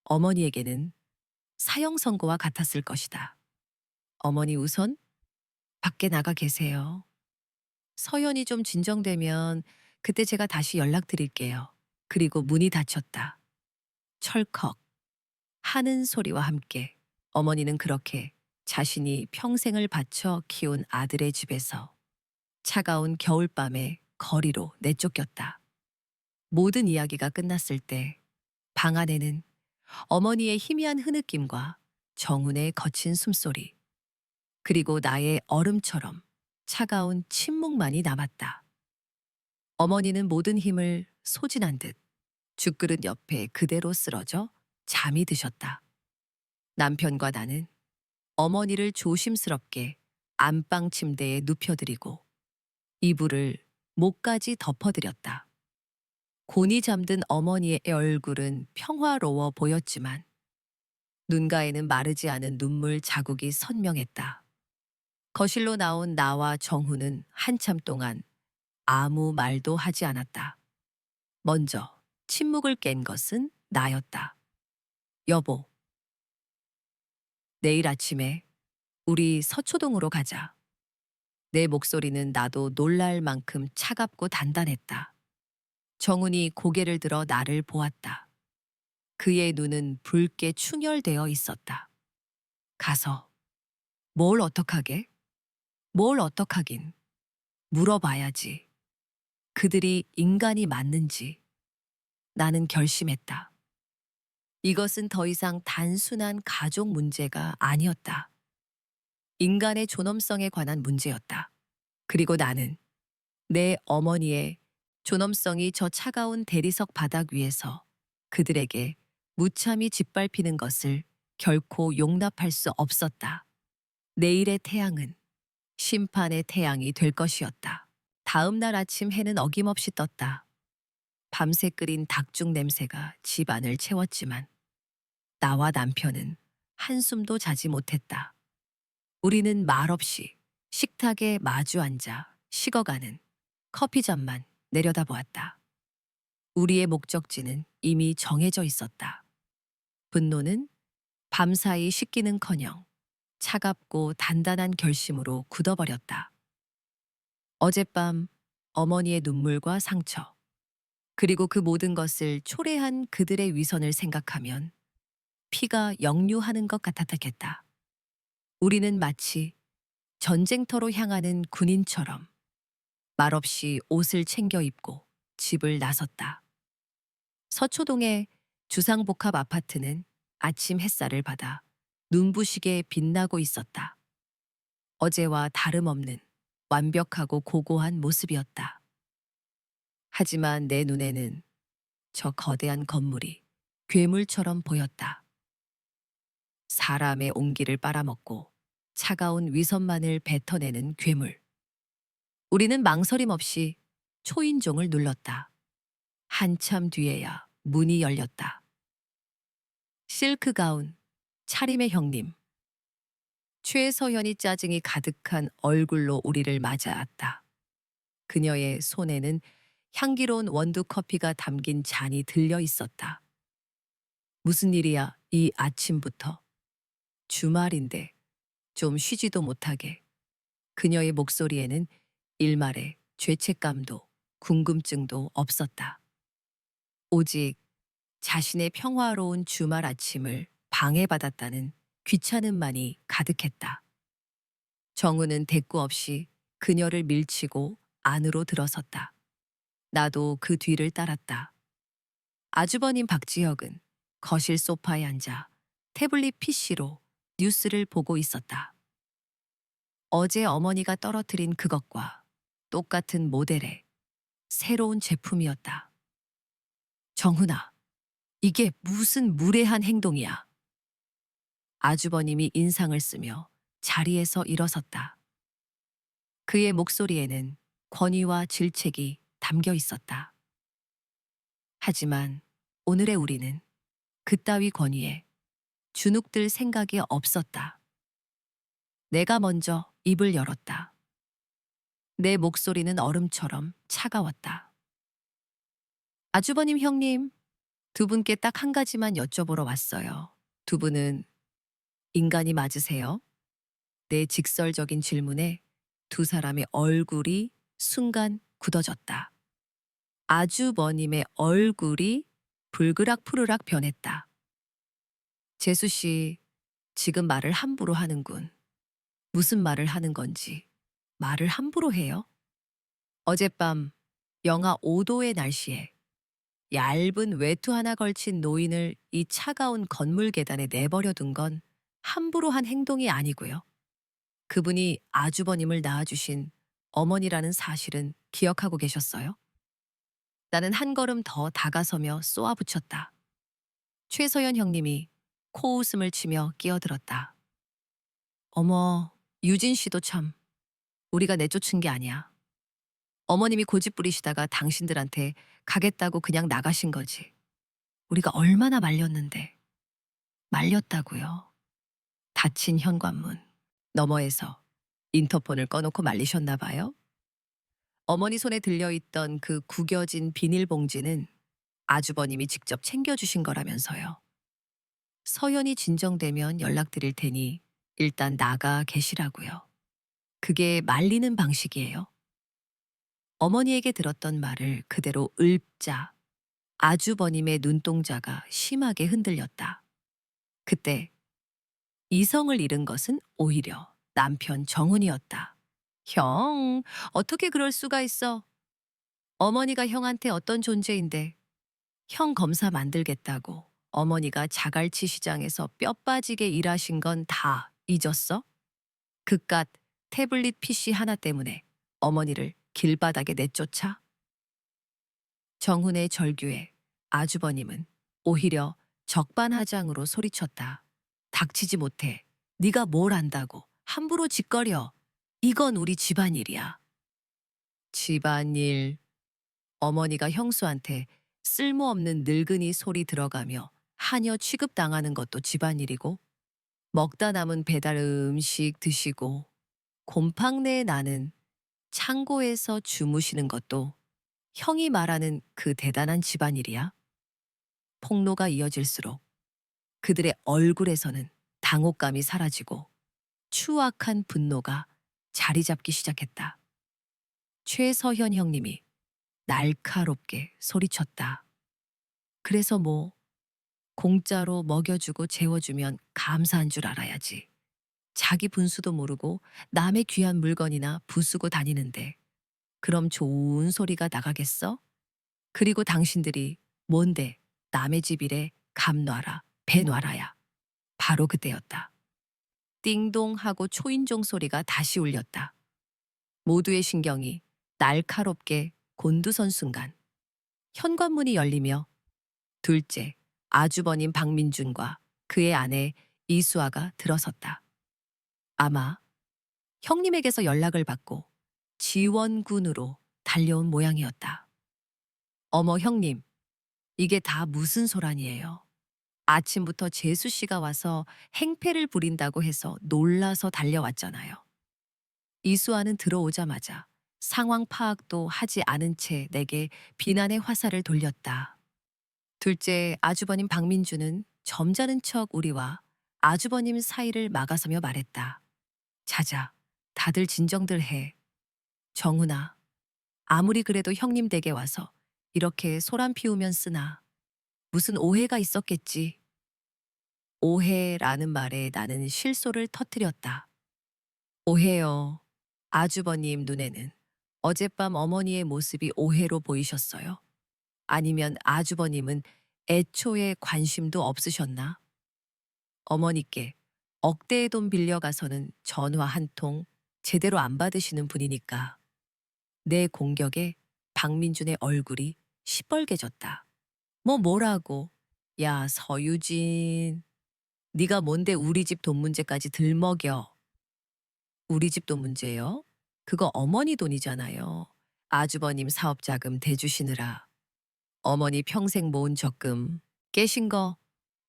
어머니에게는 사형 선고와 같았을 것이다. 어머니 우선 밖에 나가 계세요. 서연이 좀 진정되면 그때 제가 다시 연락드릴게요. 그리고 문이 닫혔다. 철컥 하는 소리와 함께 어머니는 그렇게 자신이 평생을 바쳐 키운 아들의 집에서 차가운 겨울밤의 거리로 내쫓겼다. 모든 이야기가 끝났을 때 방 안에는 어머니의 희미한 흐느낌과 정훈의 거친 숨소리, 그리고 나의 얼음처럼 차가운 침묵만이 남았다. 어머니는 모든 힘을 소진한 듯 죽그릇 옆에 그대로 쓰러져 잠이 드셨다. 남편과 나는 어머니를 조심스럽게 안방 침대에 눕혀드리고 이불을 목까지 덮어드렸다. 곤히 잠든 어머니의 얼굴은 평화로워 보였지만 눈가에는 마르지 않은 눈물 자국이 선명했다. 거실로 나온 나와 정훈은 한참 동안 아무 말도 하지 않았다. 먼저 침묵을 깬 것은 나였다. 여보, 내일 아침에 우리 서초동으로 가자. 내 목소리는 나도 놀랄 만큼 차갑고 단단했다. 정훈이 고개를 들어 나를 보았다. 그의 눈은 붉게 충혈되어 있었다. 가서 뭘 어떡하게? 뭘 어떡하긴. 물어봐야지. 그들이 인간이 맞는지. 나는 결심했다. 이것은 더 이상 단순한 가족 문제가 아니었다. 인간의 존엄성에 관한 문제였다. 그리고 나는 내 어머니의 존엄성이 저 차가운 대리석 바닥 위에서 그들에게 무참히 짓밟히는 것을 결코 용납할 수 없었다. 내일의 태양은 심판의 태양이 될 것이었다. 다음 날 아침 해는 어김없이 떴다. 밤새 끓인 닭죽 냄새가 집안을 채웠지만 나와 남편은 한숨도 자지 못했다. 우리는 말없이 식탁에 마주 앉아 식어가는 커피잔만 내려다보았다. 우리의 목적지는 이미 정해져 있었다. 분노는 밤사이 식기는커녕 차갑고 단단한 결심으로 굳어버렸다. 어젯밤 어머니의 눈물과 상처, 그리고 그 모든 것을 초래한 그들의 위선을 생각하면 피가 역류하는 것 같았겠다. 우리는 마치 전쟁터로 향하는 군인처럼 말없이 옷을 챙겨 입고 집을 나섰다. 서초동의 주상복합 아파트는 아침 햇살을 받아 눈부시게 빛나고 있었다. 어제와 다름없는 완벽하고 고고한 모습이었다. 하지만 내 눈에는 저 거대한 건물이 괴물처럼 보였다. 사람의 온기를 빨아먹고 차가운 위선만을 뱉어내는 괴물. 우리는 망설임 없이 초인종을 눌렀다. 한참 뒤에야 문이 열렸다. 실크 가운, 차림의 형님. 최서연이 짜증이 가득한 얼굴로 우리를 맞아왔다. 그녀의 손에는 향기로운 원두 커피가 담긴 잔이 들려 있었다. 무슨 일이야, 이 아침부터. 주말인데 좀 쉬지도 못하게. 그녀의 목소리에는 일말의 죄책감도 궁금증도 없었다. 오직 자신의 평화로운 주말 아침을 방해받았다는 귀찮음만이 가득했다. 정우는 대꾸 없이 그녀를 밀치고 안으로 들어섰다. 나도 그 뒤를 따랐다. 아주버님 박지혁은 거실 소파에 앉아 태블릿 PC로 뉴스를 보고 있었다. 어제 어머니가 떨어뜨린 그것과 똑같은 모델의 새로운 제품이었다. 정훈아, 이게 무슨 무례한 행동이야. 아주버님이 인상을 쓰며 자리에서 일어섰다. 그의 목소리에는 권위와 질책이 담겨 있었다. 하지만 오늘의 우리는 그따위 권위에 주눅들 생각이 없었다. 내가 먼저 입을 열었다. 내 목소리는 얼음처럼 차가웠다. 아주버님 형님, 두 분께 딱 한 가지만 여쭤보러 왔어요. 두 분은 인간이 맞으세요? 내 직설적인 질문에 두 사람의 얼굴이 순간 굳어졌다. 아주버님의 얼굴이 불그락푸르락 변했다. 재수 씨, 지금 말을 함부로 하는군. 무슨 말을 하는 건지 말을 함부로 해요? 어젯밤 영하 5도의 날씨에 얇은 외투 하나 걸친 노인을 이 차가운 건물 계단에 내버려 둔 건 함부로 한 행동이 아니고요. 그분이 아주버님을 낳아주신 어머니라는 사실은 기억하고 계셨어요? 나는 한 걸음 더 다가서며 쏘아붙였다. 최서연 형님이 코웃음을 치며 끼어들었다. 어머, 유진 씨도 참, 우리가 내쫓은 게 아니야. 어머님이 고집 부리시다가 당신들한테 가겠다고 그냥 나가신 거지. 우리가 얼마나 말렸는데. 말렸다고요. 닫힌 현관문 너머에서 인터폰을 꺼놓고 말리셨나 봐요. 어머니 손에 들려있던 그 구겨진 비닐봉지는 아주버님이 직접 챙겨주신 거라면서요. 서연이 진정되면 연락드릴 테니 일단 나가 계시라고요. 그게 말리는 방식이에요. 어머니에게 들었던 말을 그대로 읊자 아주버님의 눈동자가 심하게 흔들렸다. 그때 이성을 잃은 것은 오히려 남편 정훈이었다. 형, 어떻게 그럴 수가 있어? 어머니가 형한테 어떤 존재인데 형 검사 만들겠다고 어머니가 자갈치 시장에서 뼈 빠지게 일하신 건 다 잊었어? 그깟 태블릿 PC 하나 때문에 어머니를 길바닥에 내쫓아? 정훈의 절규에 아주버님은 오히려 적반하장으로 소리쳤다. 닥치지 못해. 네가 뭘 안다고 함부로 짓거려. 이건 우리 집안일이야. 집안일. 어머니가 형수한테 쓸모없는 늙은이 소리 들어가며 하녀 취급당하는 것도 집안일이고 먹다 남은 배달 음식 드시고 곰팡내 나는 창고에서 주무시는 것도 형이 말하는 그 대단한 집안일이야. 폭로가 이어질수록 그들의 얼굴에서는 당혹감이 사라지고 추악한 분노가 자리 잡기 시작했다. 최서현 형님이 날카롭게 소리쳤다. 그래서 뭐 공짜로 먹여주고 재워주면 감사한 줄 알아야지. 자기 분수도 모르고 남의 귀한 물건이나 부수고 다니는데 그럼 좋은 소리가 나가겠어? 그리고 당신들이 뭔데 남의 집 일에 감 놔라, 배 놔라야. 바로 그때였다. 띵동 하고 초인종 소리가 다시 울렸다. 모두의 신경이 날카롭게 곤두선 순간 현관문이 열리며 둘째 아주버님 박민준과 그의 아내 이수아가 들어섰다. 아마 형님에게서 연락을 받고 지원군으로 달려온 모양이었다. 어머 형님, 이게 다 무슨 소란이에요? 아침부터 재수 씨가 와서 행패를 부린다고 해서 놀라서 달려왔잖아요. 이수아는 들어오자마자 상황 파악도 하지 않은 채 내게 비난의 화살을 돌렸다. 둘째 아주버님 박민주는 점잖은 척 우리와 아주버님 사이를 막아서며 말했다. 자자, 다들 진정들 해. 정훈아, 아무리 그래도 형님 댁에 와서 이렇게 소란 피우면 쓰나. 무슨 오해가 있었겠지. 오해라는 말에 나는 실소를 터뜨렸다. 오해요. 아주버님 눈에는 어젯밤 어머니의 모습이 오해로 보이셨어요? 아니면 아주버님은 애초에 관심도 없으셨나? 어머니께 억대의 돈 빌려가서는 전화 한 통, 제대로 안 받으시는 분이니까. 내 공격에 박민준의 얼굴이 시뻘개졌다. 뭐라고? 야, 서유진. 네가 뭔데 우리 집 돈 문제까지 들먹여. 우리 집 돈 문제요? 그거 어머니 돈이잖아요. 아주버님 사업자금 대주시느라. 어머니 평생 모은 적금 깨신 거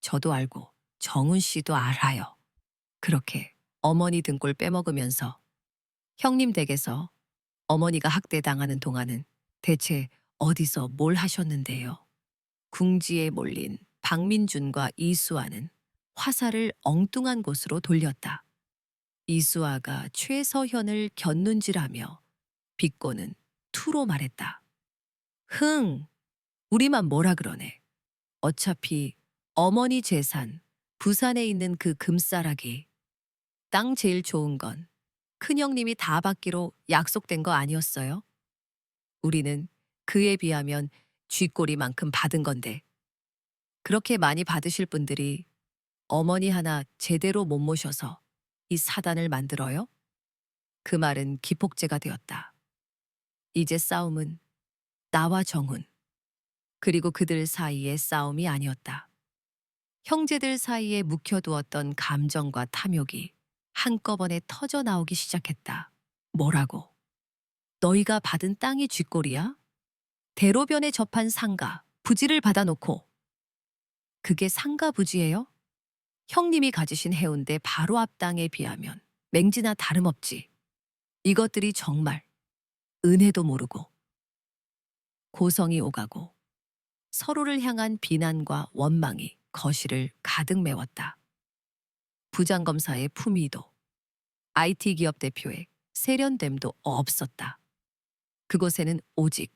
저도 알고 정훈 씨도 알아요. 그렇게 어머니 등골 빼먹으면서 형님 댁에서 어머니가 학대당하는 동안은 대체 어디서 뭘 하셨는데요? 궁지에 몰린 박민준과 이수아는 화살을 엉뚱한 곳으로 돌렸다. 이수아가 최서현을 곁눈질하며 비꼬는 투로 말했다. 흥, 우리만 뭐라 그러네. 어차피 어머니 재산, 부산에 있는 그 금싸라기, 땅 제일 좋은 건 큰형님이 다 받기로 약속된 거 아니었어요? 우리는 그에 비하면 쥐꼬리만큼 받은 건데 그렇게 많이 받으실 분들이 어머니 하나 제대로 못 모셔서 이 사단을 만들어요? 그 말은 기폭제가 되었다. 이제 싸움은 나와 정훈, 그리고 그들 사이의 싸움이 아니었다. 형제들 사이에 묵혀두었던 감정과 탐욕이 한꺼번에 터져 나오기 시작했다. 뭐라고? 너희가 받은 땅이 쥐꼬리야? 대로변에 접한 상가, 부지를 받아놓고. 그게 상가 부지예요? 형님이 가지신 해운대 바로 앞 땅에 비하면 맹지나 다름없지. 이것들이 정말 은혜도 모르고 고성이 오가고 서로를 향한 비난과 원망이 거실을 가득 메웠다. 부장검사의 품위도 IT 기업 대표의 세련됨도 없었다. 그곳에는 오직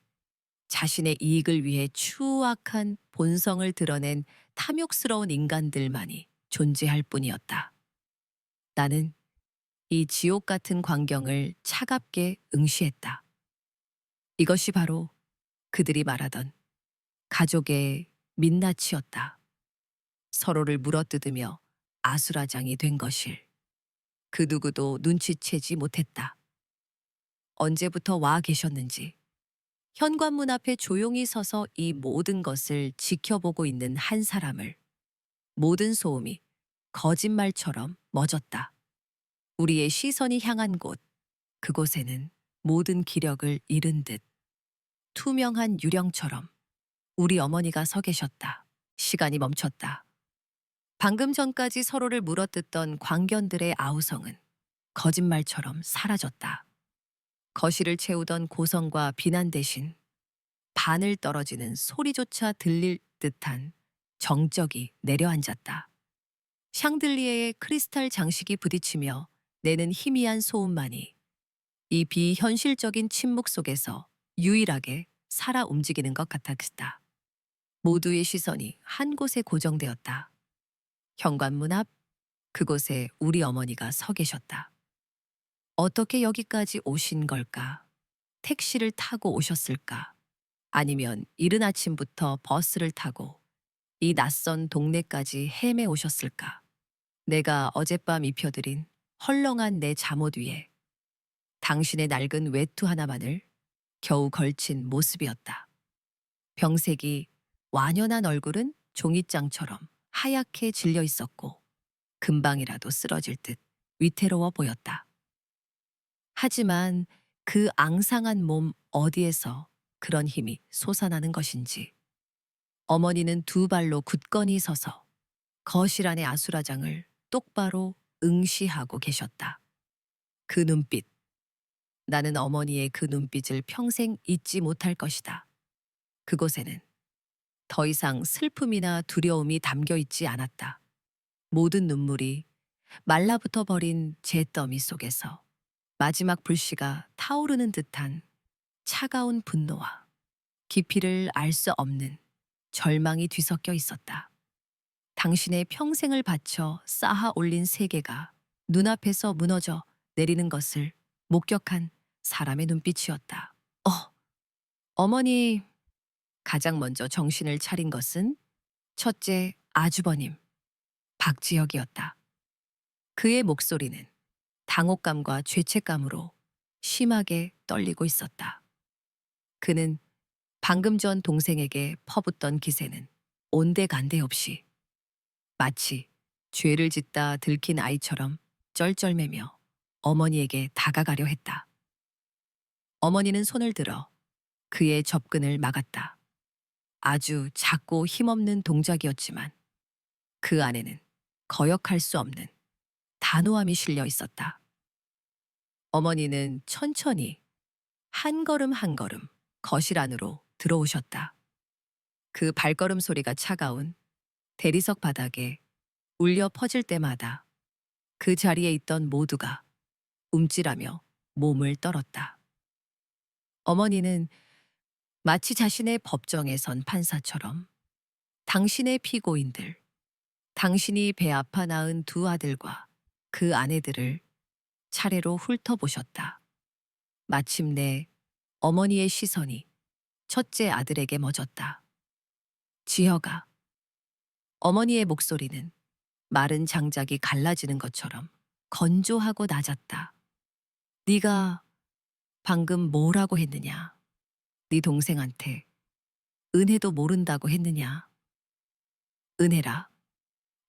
자신의 이익을 위해 추악한 본성을 드러낸 탐욕스러운 인간들만이 존재할 뿐이었다. 나는 이 지옥 같은 광경을 차갑게 응시했다. 이것이 바로 그들이 말하던 가족의 민낯이었다. 서로를 물어뜯으며 아수라장이 된 것일. 그 누구도 눈치채지 못했다. 언제부터 와 계셨는지 현관문 앞에 조용히 서서 이 모든 것을 지켜보고 있는 한 사람을 모든 소음이 거짓말처럼 멎었다. 우리의 시선이 향한 곳, 그곳에는 모든 기력을 잃은 듯 투명한 유령처럼 우리 어머니가 서 계셨다. 시간이 멈췄다. 방금 전까지 서로를 물어뜯던 광견들의 아우성은 거짓말처럼 사라졌다. 거실을 채우던 고성과 비난 대신 바늘 떨어지는 소리조차 들릴 듯한 정적이 내려앉았다. 샹들리에의 크리스탈 장식이 부딪히며 내는 희미한 소음만이 이 비현실적인 침묵 속에서 유일하게 살아 움직이는 것 같았다. 모두의 시선이 한 곳에 고정되었다. 현관문 앞, 그곳에 우리 어머니가 서 계셨다. 어떻게 여기까지 오신 걸까? 택시를 타고 오셨을까? 아니면 이른 아침부터 버스를 타고 이 낯선 동네까지 헤매 오셨을까? 내가 어젯밤 입혀드린 헐렁한 내 잠옷 위에 당신의 낡은 외투 하나만을 겨우 걸친 모습이었다. 병색이 완연한 얼굴은 종이장처럼 하얗게 질려 있었고 금방이라도 쓰러질 듯 위태로워 보였다. 하지만 그 앙상한 몸 어디에서 그런 힘이 솟아나는 것인지 어머니는 두 발로 굳건히 서서 거실 안의 아수라장을 똑바로 응시하고 계셨다. 그 눈빛, 나는 어머니의 그 눈빛을 평생 잊지 못할 것이다. 그곳에는 더 이상 슬픔이나 두려움이 담겨 있지 않았다. 모든 눈물이 말라붙어 버린 잿더미 속에서 마지막 불씨가 타오르는 듯한 차가운 분노와 깊이를 알 수 없는 절망이 뒤섞여 있었다. 당신의 평생을 바쳐 쌓아 올린 세계가 눈앞에서 무너져 내리는 것을 목격한 사람의 눈빛이었다. 어머니, 가장 먼저 정신을 차린 것은 첫째 아주버님, 박지혁이었다. 그의 목소리는 당혹감과 죄책감으로 심하게 떨리고 있었다. 그는 방금 전 동생에게 퍼붓던 기세는 온데간데 없이 마치 죄를 짓다 들킨 아이처럼 쩔쩔매며 어머니에게 다가가려 했다. 어머니는 손을 들어 그의 접근을 막았다. 아주 작고 힘없는 동작이었지만 그 안에는 거역할 수 없는 단호함이 실려 있었다. 어머니는 천천히 한 걸음 한 걸음 거실 안으로 들어오셨다. 그 발걸음 소리가 차가운 대리석 바닥에 울려 퍼질 때마다 그 자리에 있던 모두가 움찔하며 몸을 떨었다. 어머니는 마치 자신의 법정에 선 판사처럼 당신의 피고인들, 당신이 배 아파 낳은 두 아들과 그 아내들을 차례로 훑어보셨다. 마침내 어머니의 시선이 첫째 아들에게 멎었다. 지혁아. 어머니의 목소리는 마른 장작이 갈라지는 것처럼 건조하고 낮았다. 네가 방금 뭐라고 했느냐? 네 동생한테 은혜도 모른다고 했느냐? 은혜라.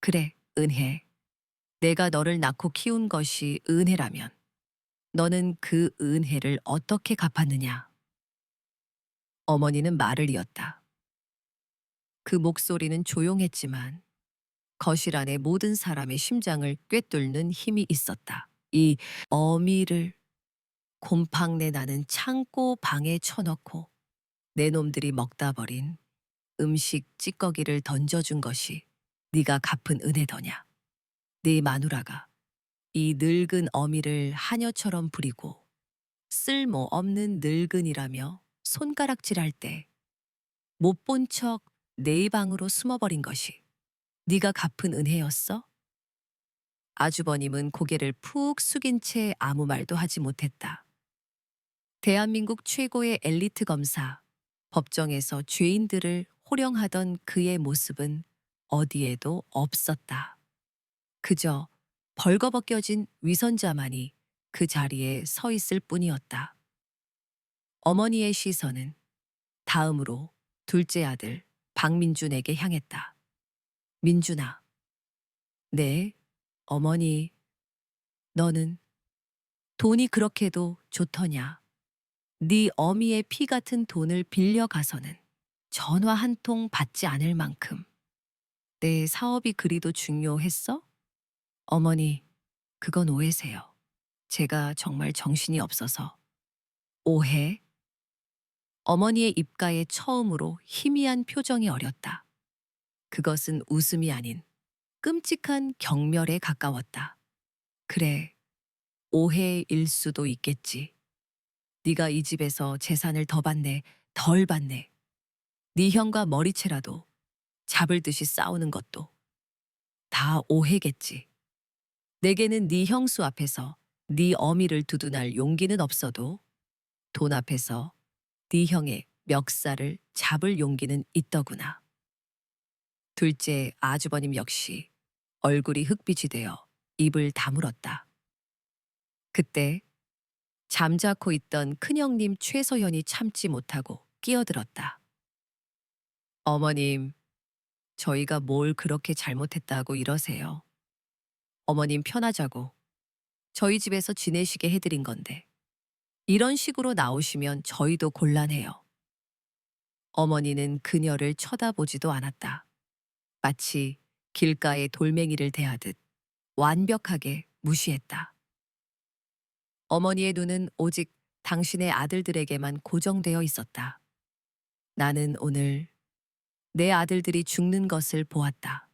그래, 은혜. 내가 너를 낳고 키운 것이 은혜라면 너는 그 은혜를 어떻게 갚았느냐? 어머니는 말을 이었다. 그 목소리는 조용했지만 거실 안에 모든 사람의 심장을 꿰뚫는 힘이 있었다. 이 어미를 곰팡내 나는 창고 방에 쳐넣고 내 놈들이 먹다 버린 음식 찌꺼기를 던져준 것이 네가 갚은 은혜더냐. 네 마누라가 이 늙은 어미를 하녀처럼 부리고 쓸모없는 늙은이라며 손가락질할 때 못 본 척 내 방으로 숨어버린 것이 네가 갚은 은혜였어? 아주버님은 고개를 푹 숙인 채 아무 말도 하지 못했다. 대한민국 최고의 엘리트 검사, 법정에서 죄인들을 호령하던 그의 모습은 어디에도 없었다. 그저 벌거벗겨진 위선자만이 그 자리에 서 있을 뿐이었다. 어머니의 시선은 다음으로 둘째 아들 박민준에게 향했다. 민준아. 네, 어머니. 너는 돈이 그렇게도 좋더냐. 네 어미의 피 같은 돈을 빌려가서는 전화 한 통 받지 않을 만큼 내 사업이 그리도 중요했어? 어머니, 그건 오해세요. 제가 정말 정신이 없어서. 오해? 어머니의 입가에 처음으로 희미한 표정이 어렸다. 그것은 웃음이 아닌 끔찍한 경멸에 가까웠다. 그래, 오해일 수도 있겠지. 네가 이 집에서 재산을 더 받네, 덜 받네. 네 형과 머리채라도 잡을 듯이 싸우는 것도 다 오해겠지. 내게는 네 형수 앞에서 네 어미를 두둔할 용기는 없어도 돈 앞에서 네 형의 멱살을 잡을 용기는 있더구나. 둘째 아주버님 역시 얼굴이 흑빛이 되어 입을 다물었다. 그때 잠자코 있던 큰형님 최소현이 참지 못하고 끼어들었다. 어머님, 저희가 뭘 그렇게 잘못했다고 이러세요. 어머님 편하자고 저희 집에서 지내시게 해드린 건데 이런 식으로 나오시면 저희도 곤란해요. 어머니는 그녀를 쳐다보지도 않았다. 마치 길가의 돌멩이를 대하듯 완벽하게 무시했다. 어머니의 눈은 오직 당신의 아들들에게만 고정되어 있었다. 나는 오늘 내 아들들이 죽는 것을 보았다.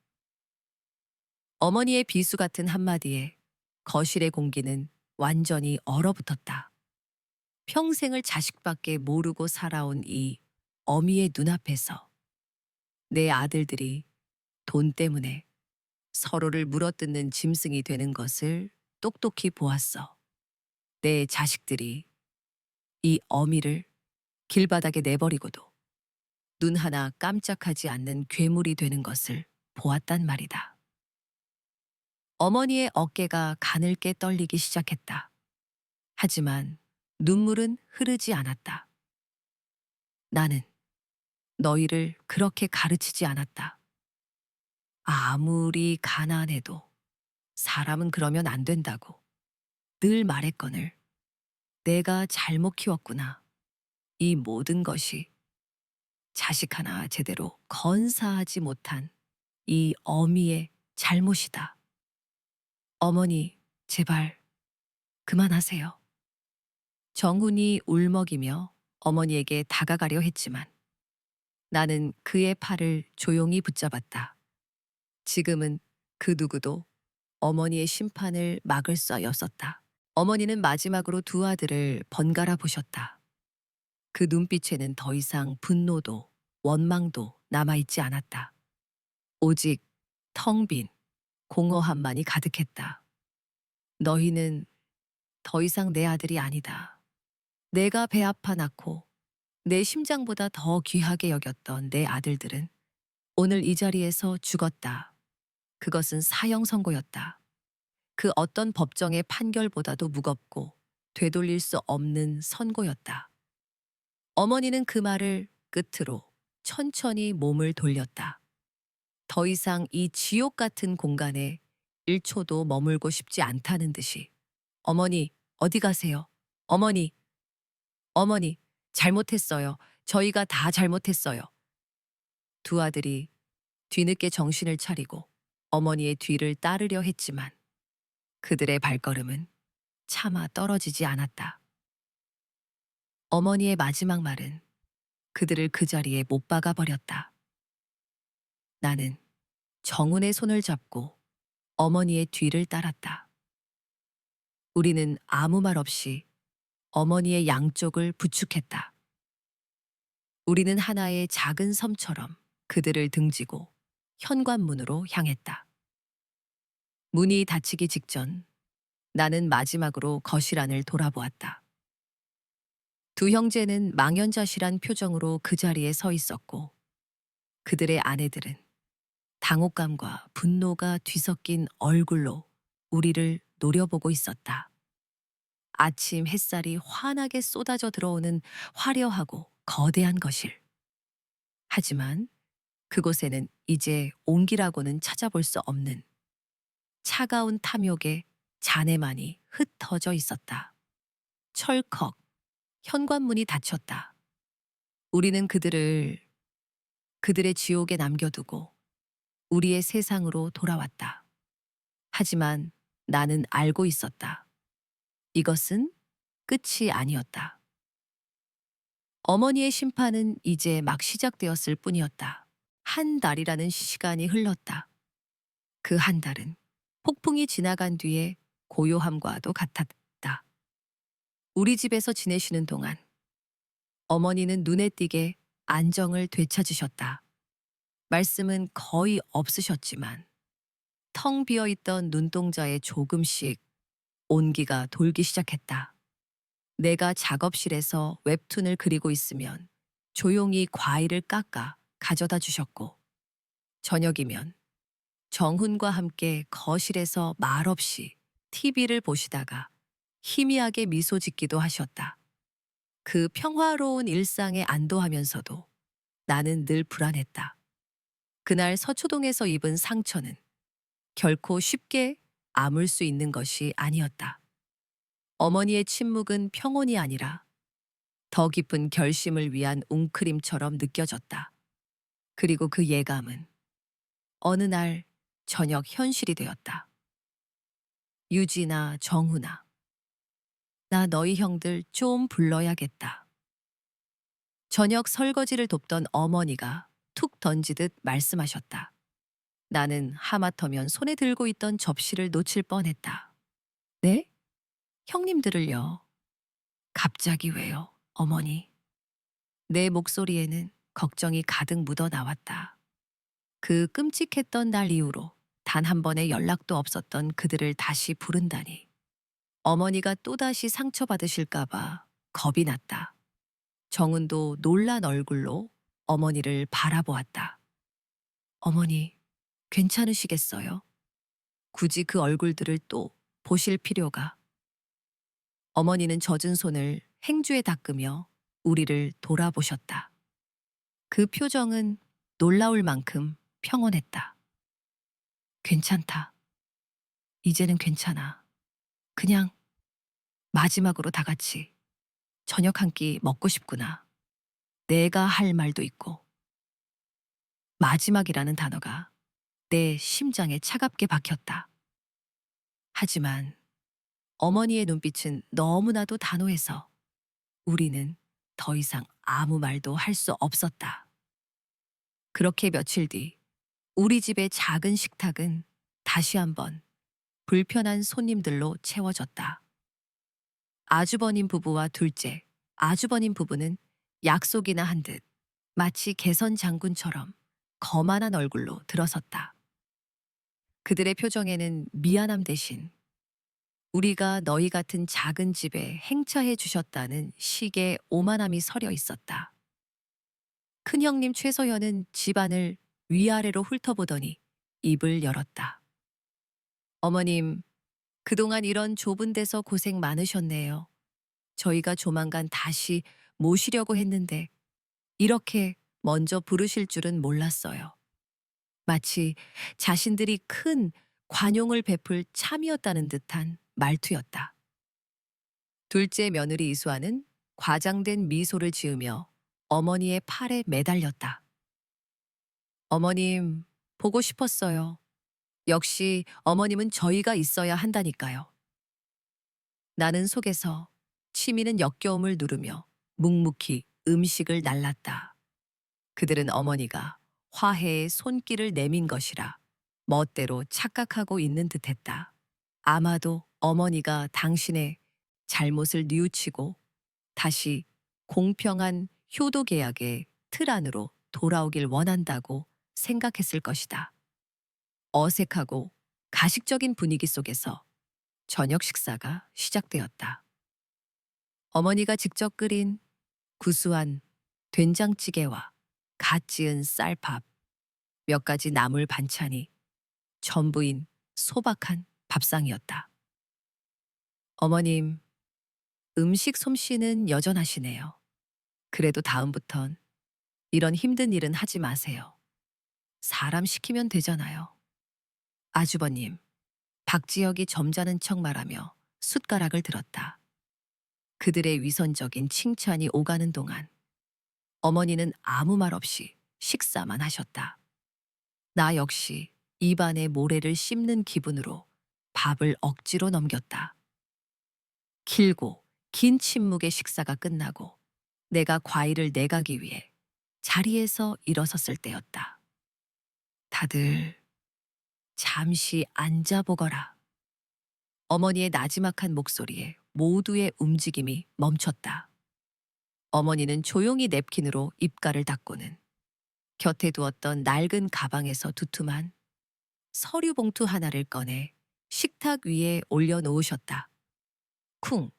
어머니의 비수 같은 한마디에 거실의 공기는 완전히 얼어붙었다. 평생을 자식밖에 모르고 살아온 이 어미의 눈앞에서 내 아들들이 돈 때문에 서로를 물어뜯는 짐승이 되는 것을 똑똑히 보았어. 내 자식들이 이 어미를 길바닥에 내버리고도 눈 하나 깜짝하지 않는 괴물이 되는 것을 보았단 말이다. 어머니의 어깨가 가늘게 떨리기 시작했다. 하지만 눈물은 흐르지 않았다. 나는 너희를 그렇게 가르치지 않았다. 아무리 가난해도 사람은 그러면 안 된다고 늘 말했거늘. 내가 잘못 키웠구나. 이 모든 것이 자식 하나 제대로 건사하지 못한 이 어미의 잘못이다. 어머니, 제발 그만하세요. 정훈이 울먹이며 어머니에게 다가가려 했지만 나는 그의 팔을 조용히 붙잡았다. 지금은 그 누구도 어머니의 심판을 막을 수 없었다. 어머니는 마지막으로 두 아들을 번갈아 보셨다. 그 눈빛에는 더 이상 분노도 원망도 남아있지 않았다. 오직 텅 빈 공허함만이 가득했다. 너희는 더 이상 내 아들이 아니다. 내가 배 아파 낳고 내 심장보다 더 귀하게 여겼던 내 아들들은 오늘 이 자리에서 죽었다. 그것은 사형 선고였다. 그 어떤 법정의 판결보다도 무겁고 되돌릴 수 없는 선고였다. 어머니는 그 말을 끝으로 천천히 몸을 돌렸다. 더 이상 이 지옥 같은 공간에 1초도 머물고 싶지 않다는 듯이. 어머니, 어디 가세요? 어머니, 어머니, 잘못했어요. 저희가 다 잘못했어요. 두 아들이 뒤늦게 정신을 차리고 어머니의 뒤를 따르려 했지만 그들의 발걸음은 차마 떨어지지 않았다. 어머니의 마지막 말은 그들을 그 자리에 못 박아 버렸다. 나는 정훈의 손을 잡고 어머니의 뒤를 따랐다. 우리는 아무 말 없이 어머니의 양쪽을 부축했다. 우리는 하나의 작은 섬처럼 그들을 등지고 현관문으로 향했다. 문이 닫히기 직전 나는 마지막으로 거실 안을 돌아보았다. 두 형제는 망연자실한 표정으로 그 자리에 서 있었고 그들의 아내들은 당혹감과 분노가 뒤섞인 얼굴로 우리를 노려보고 있었다. 아침 햇살이 환하게 쏟아져 들어오는 화려하고 거대한 거실. 하지만 그곳에는 이제 온기라고는 찾아볼 수 없는 차가운 탐욕의 잔해만이 흩어져 있었다. 철컥 현관문이 닫혔다. 우리는 그들의 지옥에 남겨두고 우리의 세상으로 돌아왔다. 하지만 나는 알고 있었다. 이것은 끝이 아니었다. 어머니의 심판은 이제 막 시작되었을 뿐이었다. 한 달이라는 시간이 흘렀다. 그 한 달은 폭풍이 지나간 뒤에 고요함과도 같았다. 우리 집에서 지내시는 동안 어머니는 눈에 띄게 안정을 되찾으셨다. 말씀은 거의 없으셨지만 텅 비어 있던 눈동자에 조금씩 온기가 돌기 시작했다. 내가 작업실에서 웹툰을 그리고 있으면 조용히 과일을 깎아 가져다 주셨고, 저녁이면 정훈과 함께 거실에서 말없이 TV를 보시다가 희미하게 미소 짓기도 하셨다. 그 평화로운 일상에 안도하면서도 나는 늘 불안했다. 그날 서초동에서 입은 상처는 결코 쉽게 아물 수 있는 것이 아니었다. 어머니의 침묵은 평온이 아니라 더 깊은 결심을 위한 웅크림처럼 느껴졌다. 그리고 그 예감은 어느 날 저녁 현실이 되었다. 유진아, 정훈아, 나 너희 형들 좀 불러야겠다. 저녁 설거지를 돕던 어머니가 툭 던지듯 말씀하셨다. 나는 하마터면 손에 들고 있던 접시를 놓칠 뻔했다. 네? 형님들을요? 갑자기 왜요, 어머니? 내 목소리에는 걱정이 가득 묻어 나왔다. 그 끔찍했던 날 이후로 단 한 번의 연락도 없었던 그들을 다시 부른다니. 어머니가 또다시 상처받으실까봐 겁이 났다. 정은도 놀란 얼굴로 어머니를 바라보았다. 어머니, 괜찮으시겠어요? 굳이 그 얼굴들을 또 보실 필요가. 어머니는 젖은 손을 행주에 닦으며 우리를 돌아보셨다. 그 표정은 놀라울 만큼 평온했다. 괜찮다. 이제는 괜찮아. 그냥 마지막으로 다 같이 저녁 한 끼 먹고 싶구나. 내가 할 말도 있고. 마지막이라는 단어가 내 심장에 차갑게 박혔다. 하지만 어머니의 눈빛은 너무나도 단호해서 우리는 더 이상 아무 말도 할 수 없었다. 그렇게 며칠 뒤 우리 집의 작은 식탁은 다시 한번 불편한 손님들로 채워졌다. 아주버님 부부와 둘째 아주버님 부부는 약속이나 한 듯 마치 개선 장군처럼 거만한 얼굴로 들어섰다. 그들의 표정에는 미안함 대신 우리가 너희 같은 작은 집에 행차해 주셨다는 식의 오만함이 서려 있었다. 큰형님 최서연은 집안을 위아래로 훑어보더니 입을 열었다. 어머님, 그동안 이런 좁은 데서 고생 많으셨네요. 저희가 조만간 다시 모시려고 했는데 이렇게 먼저 부르실 줄은 몰랐어요. 마치 자신들이 큰 관용을 베풀 참이었다는 듯한 말투였다. 둘째 며느리 이수아는 과장된 미소를 지으며 어머니의 팔에 매달렸다. 어머님, 보고 싶었어요. 역시 어머님은 저희가 있어야 한다니까요. 나는 속에서 치미는 역겨움을 누르며 묵묵히 음식을 날랐다. 그들은 어머니가 화해의 손길을 내민 것이라 멋대로 착각하고 있는 듯했다. 아마도 어머니가 당신의 잘못을 뉘우치고 다시 공평한 효도 계약의 틀 안으로 돌아오길 원한다고 생각했을 것이다. 어색하고 가식적인 분위기 속에서 저녁 식사가 시작되었다. 어머니가 직접 끓인 구수한 된장찌개와 갓 지은 쌀밥, 몇 가지 나물 반찬이 전부인 소박한 밥상이었다. 어머님, 음식 솜씨는 여전하시네요. 그래도 다음부턴 이런 힘든 일은 하지 마세요. 사람 시키면 되잖아요. 아주버님, 박지혁이 점잖은 척 말하며 숟가락을 들었다. 그들의 위선적인 칭찬이 오가는 동안 어머니는 아무 말 없이 식사만 하셨다. 나 역시 입안에 모래를 씹는 기분으로 밥을 억지로 넘겼다. 길고 긴 침묵의 식사가 끝나고 내가 과일을 내가기 위해 자리에서 일어섰을 때였다. 다들 잠시 앉아보거라. 어머니의 나지막한 목소리에 모두의 움직임이 멈췄다. 어머니는 조용히 냅킨으로 입가를 닦고는 곁에 두었던 낡은 가방에서 두툼한 서류 봉투 하나를 꺼내 식탁 위에 올려놓으셨다. 쿵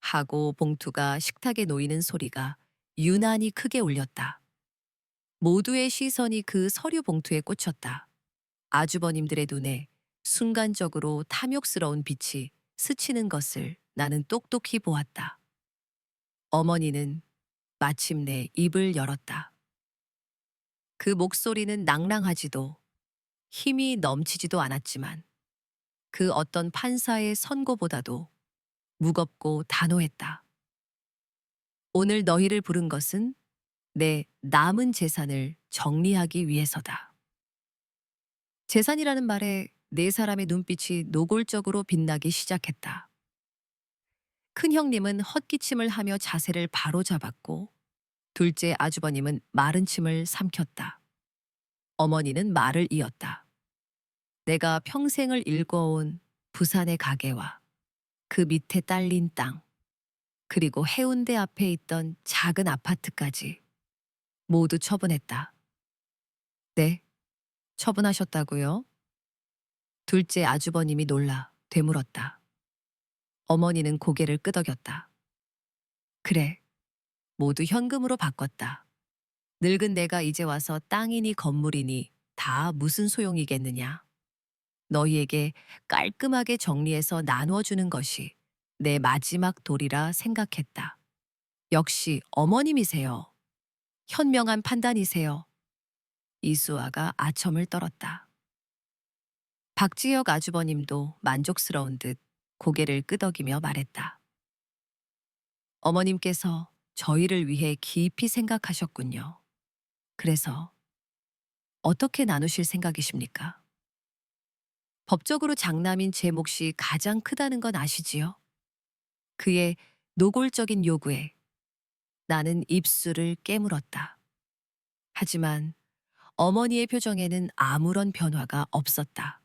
하고 봉투가 식탁에 놓이는 소리가 유난히 크게 울렸다. 모두의 시선이 그 서류 봉투에 꽂혔다. 아주버님들의 눈에 순간적으로 탐욕스러운 빛이 스치는 것을 나는 똑똑히 보았다. 어머니는 마침내 입을 열었다. 그 목소리는 낭랑하지도 힘이 넘치지도 않았지만 그 어떤 판사의 선고보다도 무겁고 단호했다. 오늘 너희를 부른 것은 내 남은 재산을 정리하기 위해서다. 재산이라는 말에 네 사람의 눈빛이 노골적으로 빛나기 시작했다. 큰 형님은 헛기침을 하며 자세를 바로 잡았고 둘째 아주버님은 마른 침을 삼켰다. 어머니는 말을 이었다. 내가 평생을 일궈온 부산의 가게와 그 밑에 딸린 땅, 그리고 해운대 앞에 있던 작은 아파트까지 모두 처분했다. 네, 처분하셨다고요? 둘째 아주버님이 놀라 되물었다. 어머니는 고개를 끄덕였다. 그래, 모두 현금으로 바꿨다. 늙은 내가 이제 와서 땅이니 건물이니 다 무슨 소용이겠느냐. 너희에게 깔끔하게 정리해서 나누어 주는 것이 내 마지막 도리라 생각했다. 역시 어머님이세요. 현명한 판단이세요. 이수아가 아첨을 떨었다. 박지혁 아주버님도 만족스러운 듯 고개를 끄덕이며 말했다. 어머님께서 저희를 위해 깊이 생각하셨군요. 그래서 어떻게 나누실 생각이십니까? 법적으로 장남인 제 몫이 가장 크다는 건 아시지요? 그의 노골적인 요구에 나는 입술을 깨물었다. 하지만 어머니의 표정에는 아무런 변화가 없었다.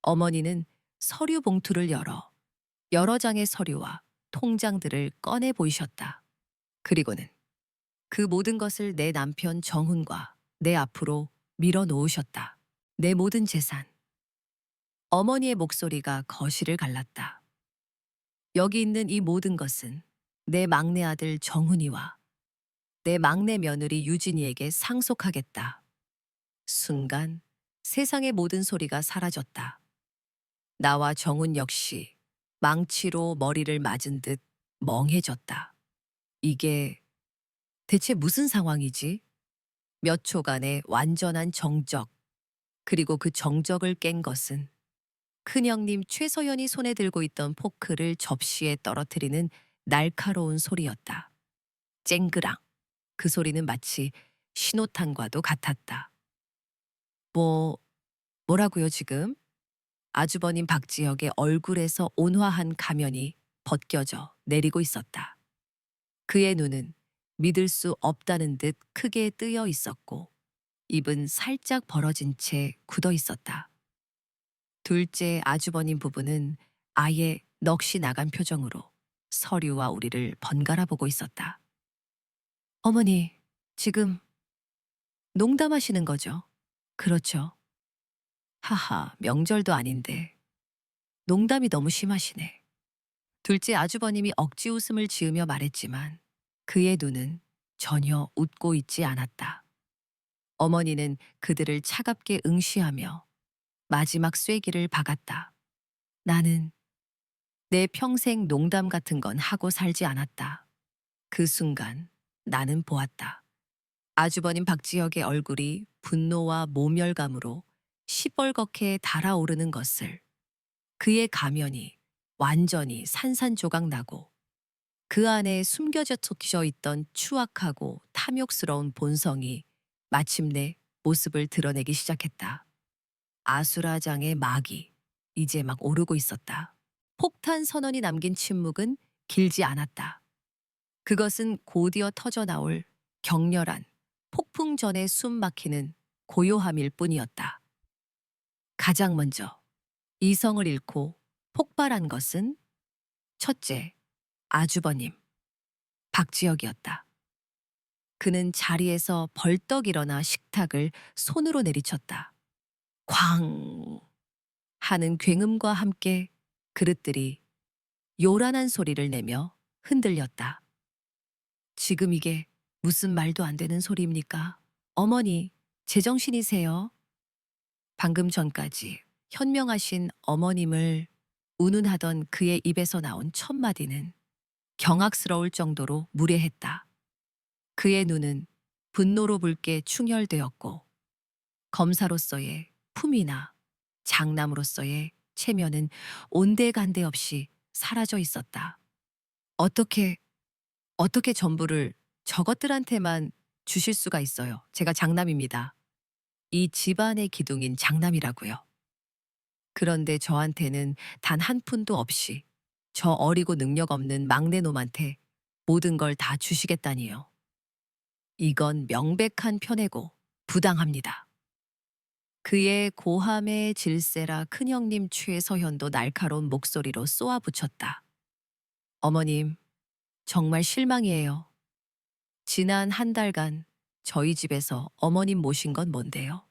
어머니는 서류 봉투를 열어 여러 장의 서류와 통장들을 꺼내 보이셨다. 그리고는 그 모든 것을 내 남편 정훈과 내 앞으로 밀어 놓으셨다. 내 모든 재산. 어머니의 목소리가 거실을 갈랐다. 여기 있는 이 모든 것은 내 막내 아들 정훈이와 내 막내 며느리 유진이에게 상속하겠다. 순간 세상의 모든 소리가 사라졌다. 나와 정훈 역시 망치로 머리를 맞은 듯 멍해졌다. 이게 대체 무슨 상황이지? 몇 초간의 완전한 정적, 그리고 그 정적을 깬 것은 큰형님 최서연이 손에 들고 있던 포크를 접시에 떨어뜨리는 날카로운 소리였다. 쨍그랑. 그 소리는 마치 신호탄과도 같았다. 뭐, 뭐라고요 지금? 아주버님 박지혁의 얼굴에서 온화한 가면이 벗겨져 내리고 있었다. 그의 눈은 믿을 수 없다는 듯 크게 뜨여 있었고 입은 살짝 벌어진 채 굳어 있었다. 둘째 아주버님 부부는 아예 넋이 나간 표정으로 서류와 우리를 번갈아 보고 있었다. 어머니, 지금 농담하시는 거죠? 그렇죠. 하하, 명절도 아닌데 농담이 너무 심하시네. 둘째 아주버님이 억지 웃음을 지으며 말했지만 그의 눈은 전혀 웃고 있지 않았다. 어머니는 그들을 차갑게 응시하며 마지막 쐐기를 박았다. 나는 내 평생 농담 같은 건 하고 살지 않았다. 그 순간 나는 보았다. 아주버님 박지혁의 얼굴이 분노와 모멸감으로 시뻘겋게 달아오르는 것을. 그의 가면이 완전히 산산조각 나고 그 안에 숨겨져 있던 추악하고 탐욕스러운 본성이 마침내 모습을 드러내기 시작했다. 아수라장의 막이 이제 막 오르고 있었다. 폭탄 선언이 남긴 침묵은 길지 않았다. 그것은 곧이어 터져 나올 격렬한 폭풍 전에 숨 막히는 고요함일 뿐이었다. 가장 먼저 이성을 잃고 폭발한 것은 첫째, 아주버님, 박지혁이었다. 그는 자리에서 벌떡 일어나 식탁을 손으로 내리쳤다. 쾅! 하는 굉음과 함께 그릇들이 요란한 소리를 내며 흔들렸다. 지금 이게 무슨 말도 안 되는 소리입니까? 어머니, 제정신이세요? 방금 전까지 현명하신 어머님을 운운하던 그의 입에서 나온 첫 마디는 경악스러울 정도로 무례했다. 그의 눈은 분노로 붉게 충혈되었고 검사로서의 품위나 장남으로서의 체면은 온데간데 없이 사라져 있었다. 어떻게, 어떻게 전부를 저것들한테만 주실 수가 있어요. 제가 장남입니다. 이 집안의 기둥인 장남이라고요. 그런데 저한테는 단 한 푼도 없이 저 어리고 능력 없는 막내놈한테 모든 걸 다 주시겠다니요. 이건 명백한 편애고 부당합니다. 그의 고함의 질세라 큰형님 최서현도 날카로운 목소리로 쏘아붙였다. 어머님, 정말 실망이에요. 지난 한 달간 저희 집에서 어머님 모신 건 뭔데요?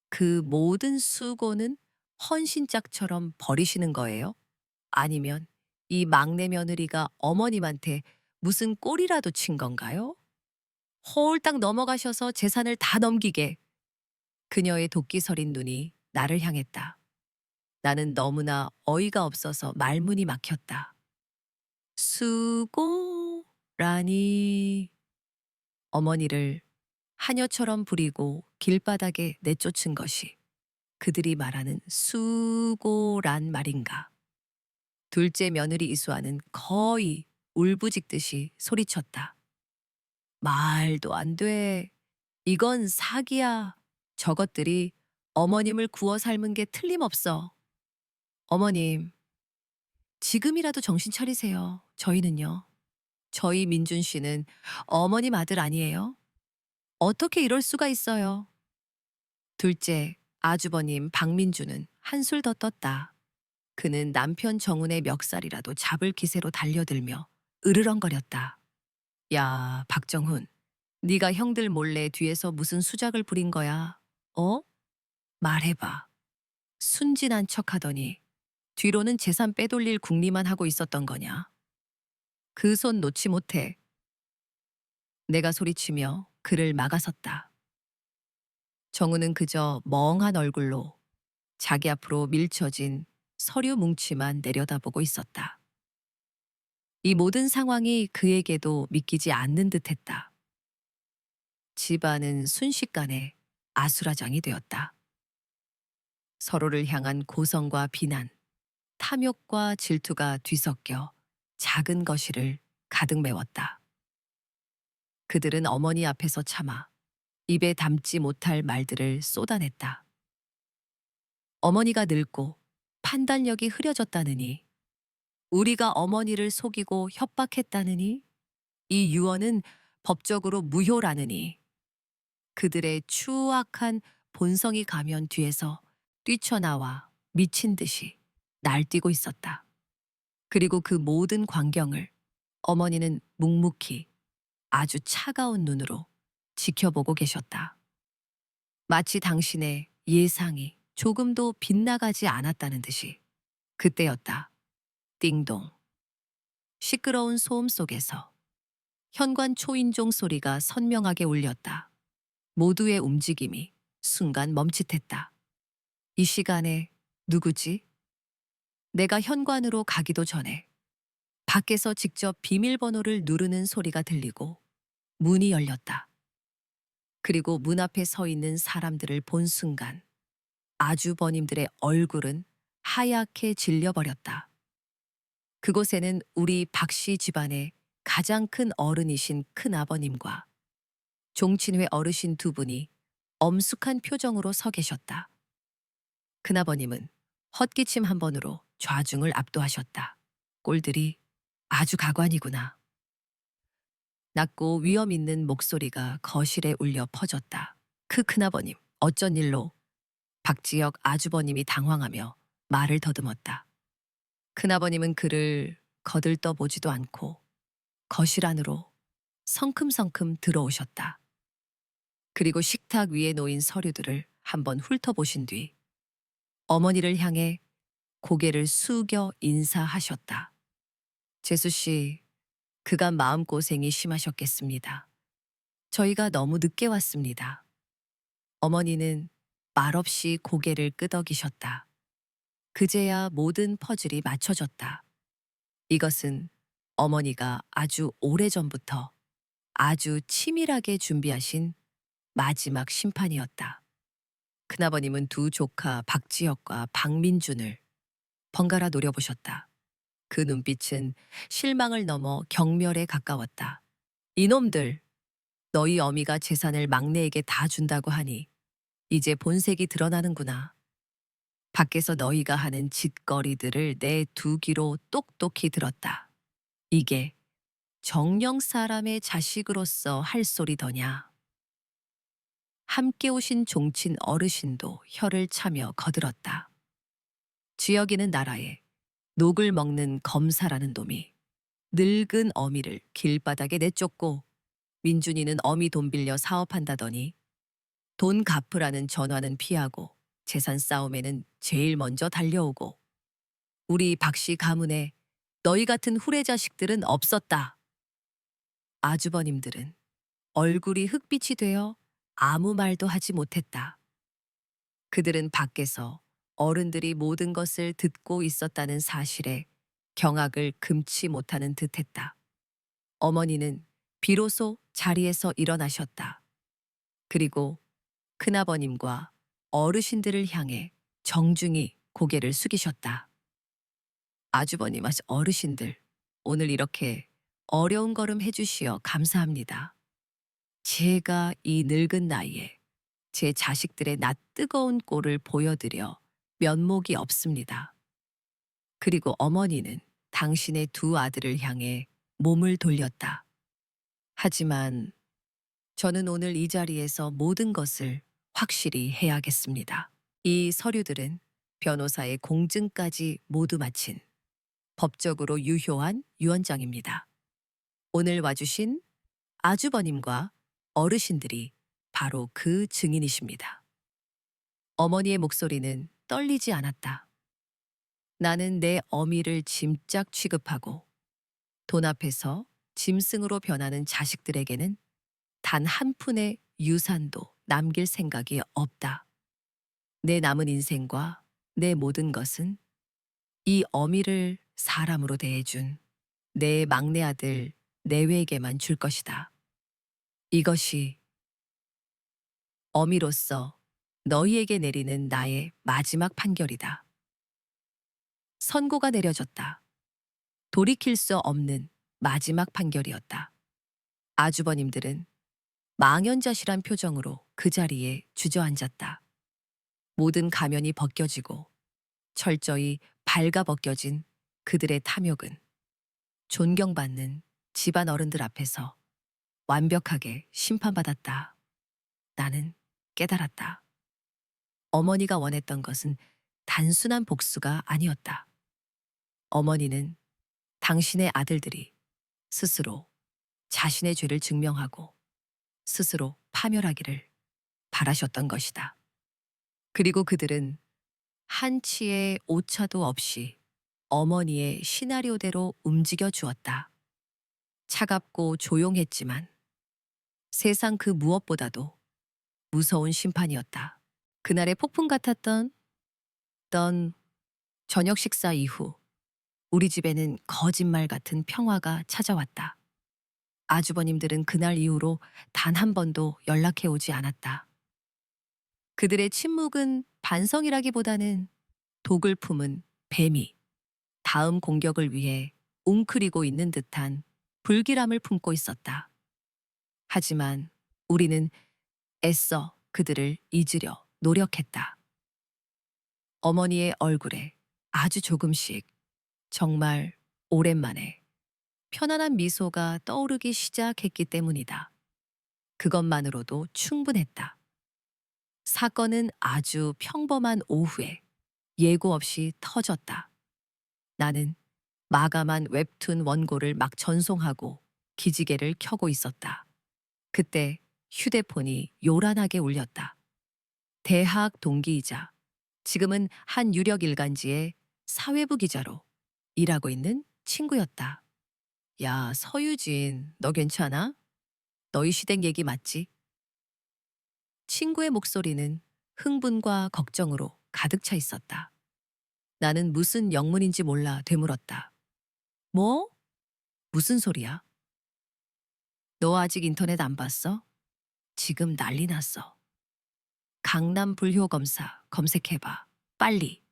그 모든 수고는 헌신짝처럼 버리시는 거예요? 아니면 이 막내 며느리가 어머님한테 무슨 꼴이라도 친 건가요? 홀딱 넘어가셔서 재산을 다 넘기게. 그녀의 도끼 서린 눈이 나를 향했다. 나는 너무나 어이가 없어서 말문이 막혔다. 수고라니. 어머니를 하녀처럼 부리고 길바닥에 내쫓은 것이 그들이 말하는 수고란 말인가. 둘째 며느리 이수아는 거의 울부짖듯이 소리쳤다. 말도 안 돼. 이건 사기야. 저것들이 어머님을 구워 삶은 게 틀림없어. 어머님, 지금이라도 정신 차리세요. 저희는요. 저희 민준 씨는 어머님 아들 아니에요? 어떻게 이럴 수가 있어요? 둘째, 아주버님 박민주는 한술 더 떴다. 그는 남편 정훈의 멱살이라도 잡을 기세로 달려들며 으르렁거렸다. 야, 박정훈, 네가 형들 몰래 뒤에서 무슨 수작을 부린 거야? 어? 말해봐. 순진한 척하더니 뒤로는 재산 빼돌릴 궁리만 하고 있었던 거냐? 그 손 놓지 못해. 내가 소리치며 그를 막아섰다. 정우는 그저 멍한 얼굴로 자기 앞으로 밀쳐진 서류 뭉치만 내려다보고 있었다. 이 모든 상황이 그에게도 믿기지 않는 듯했다. 집안은 순식간에 아수라장이 되었다. 서로를 향한 고성과 비난, 탐욕과 질투가 뒤섞여 작은 거실을 가득 메웠다. 그들은 어머니 앞에서 참아 입에 담지 못할 말들을 쏟아냈다. 어머니가 늙고 판단력이 흐려졌다느니, 우리가 어머니를 속이고 협박했다느니, 이 유언은 법적으로 무효라느니, 그들의 추악한 본성이 가면 뒤에서 뛰쳐나와 미친 듯이 날뛰고 있었다. 그리고 그 모든 광경을 어머니는 묵묵히 아주 차가운 눈으로 지켜보고 계셨다. 마치 당신의 예상이 조금도 빗나가지 않았다는 듯이. 그때였다. 띵동. 시끄러운 소음 속에서 현관 초인종 소리가 선명하게 울렸다. 모두의 움직임이 순간 멈칫했다. 이 시간에 누구지? 내가 현관으로 가기도 전에 밖에서 직접 비밀번호를 누르는 소리가 들리고 문이 열렸다. 그리고 문 앞에 서 있는 사람들을 본 순간 아주버님들의 얼굴은 하얗게 질려버렸다. 그곳에는 우리 박씨 집안의 가장 큰 어른이신 큰아버님과 종친회 어르신 두 분이 엄숙한 표정으로 서 계셨다. 큰아버님은 헛기침 한 번으로 좌중을 압도하셨다. 꼴들이 아주 가관이구나. 낮고 위험 있는 목소리가 거실에 울려 퍼졌다. 그 큰아버님, 어쩐 일로? 박지혁 아주버님이 당황하며 말을 더듬었다. 큰아버님은 그를 거들떠보지도 않고 거실 안으로 성큼성큼 들어오셨다. 그리고 식탁 위에 놓인 서류들을 한번 훑어보신 뒤 어머니를 향해 고개를 숙여 인사하셨다. 재수 씨, 그간 마음고생이 심하셨겠습니다. 저희가 너무 늦게 왔습니다. 어머니는 말없이 고개를 끄덕이셨다. 그제야 모든 퍼즐이 맞춰졌다. 이것은 어머니가 아주 오래전부터 아주 치밀하게 준비하신 마지막 심판이었다. 큰아버님은 두 조카 박지혁과 박민준을 번갈아 노려보셨다. 그 눈빛은 실망을 넘어 경멸에 가까웠다. 이놈들, 너희 어미가 재산을 막내에게 다 준다고 하니 이제 본색이 드러나는구나. 밖에서 너희가 하는 짓거리들을 내 두 귀로 똑똑히 들었다. 이게 정령 사람의 자식으로서 할 소리더냐. 함께 오신 종친 어르신도 혀를 차며 거들었다. 지역이는 나라에 녹을 먹는 검사라는 놈이 늙은 어미를 길바닥에 내쫓고 민준이는 어미 돈 빌려 사업한다더니 돈 갚으라는 전화는 피하고 재산 싸움에는 제일 먼저 달려오고 우리 박씨 가문에 너희 같은 후레 자식들은 없었다. 아주버님들은 얼굴이 흑빛이 되어 아무 말도 하지 못했다. 그들은 밖에서 어른들이 모든 것을 듣고 있었다는 사실에 경악을 금치 못하는 듯했다. 어머니는 비로소 자리에서 일어나셨다. 그리고 큰아버님과 어르신들을 향해 정중히 고개를 숙이셨다. 아주버님, 어르신들, 오늘 이렇게 어려운 걸음 해주시어 감사합니다. 제가 이 늙은 나이에 제 자식들의 낯뜨거운 꼴을 보여드려 면목이 없습니다. 그리고 어머니는 당신의 두 아들을 향해 몸을 돌렸다. 하지만 저는 오늘 이 자리에서 모든 것을 확실히 해야겠습니다. 이 서류들은 변호사의 공증까지 모두 마친 법적으로 유효한 유언장입니다. 오늘 와주신 아주버님과 어르신들이 바로 그 증인이십니다. 어머니의 목소리는 떨리지 않았다. 나는 내 어미를 짐짝 취급하고 돈 앞에서 짐승으로 변하는 자식들에게는 단 한 푼의 유산도 남길 생각이 없다. 내 남은 인생과 내 모든 것은 이 어미를 사람으로 대해준 내 막내 아들 내외에게만 줄 것이다. 이것이 어미로서 너희에게 내리는 나의 마지막 판결이다. 선고가 내려졌다. 돌이킬 수 없는 마지막 판결이었다. 아주버님들은 망연자실한 표정으로 그 자리에 주저앉았다. 모든 가면이 벗겨지고 철저히 발가벗겨진 그들의 탐욕은 존경받는 집안 어른들 앞에서 완벽하게 심판받았다. 나는 깨달았다. 어머니가 원했던 것은 단순한 복수가 아니었다. 어머니는 당신의 아들들이 스스로 자신의 죄를 증명하고 스스로 파멸하기를 바라셨던 것이다. 그리고 그들은 한치의 오차도 없이 어머니의 시나리오대로 움직여 주었다. 차갑고 조용했지만 세상 그 무엇보다도 무서운 심판이었다. 그날의 폭풍 같았던 저녁 식사 이후 우리 집에는 거짓말 같은 평화가 찾아왔다. 아주버님들은 그날 이후로 단 한 번도 연락해 오지 않았다. 그들의 침묵은 반성이라기보다는 독을 품은 뱀이 다음 공격을 위해 웅크리고 있는 듯한 불길함을 품고 있었다. 하지만 우리는 애써 그들을 잊으려 노력했다. 어머니의 얼굴에 아주 조금씩, 정말 오랜만에 편안한 미소가 떠오르기 시작했기 때문이다. 그것만으로도 충분했다. 사건은 아주 평범한 오후에 예고 없이 터졌다. 나는 마감한 웹툰 원고를 막 전송하고 기지개를 켜고 있었다. 그때 휴대폰이 요란하게 울렸다. 대학 동기이자 지금은 한 유력 일간지의 사회부 기자로 일하고 있는 친구였다. 야, 서유진, 너 괜찮아? 너희 시댁 얘기 맞지? 친구의 목소리는 흥분과 걱정으로 가득 차 있었다. 나는 무슨 영문인지 몰라 되물었다. 뭐? 무슨 소리야? 너 아직 인터넷 안 봤어? 지금 난리 났어. 강남 불효 검사 검색해봐. 빨리.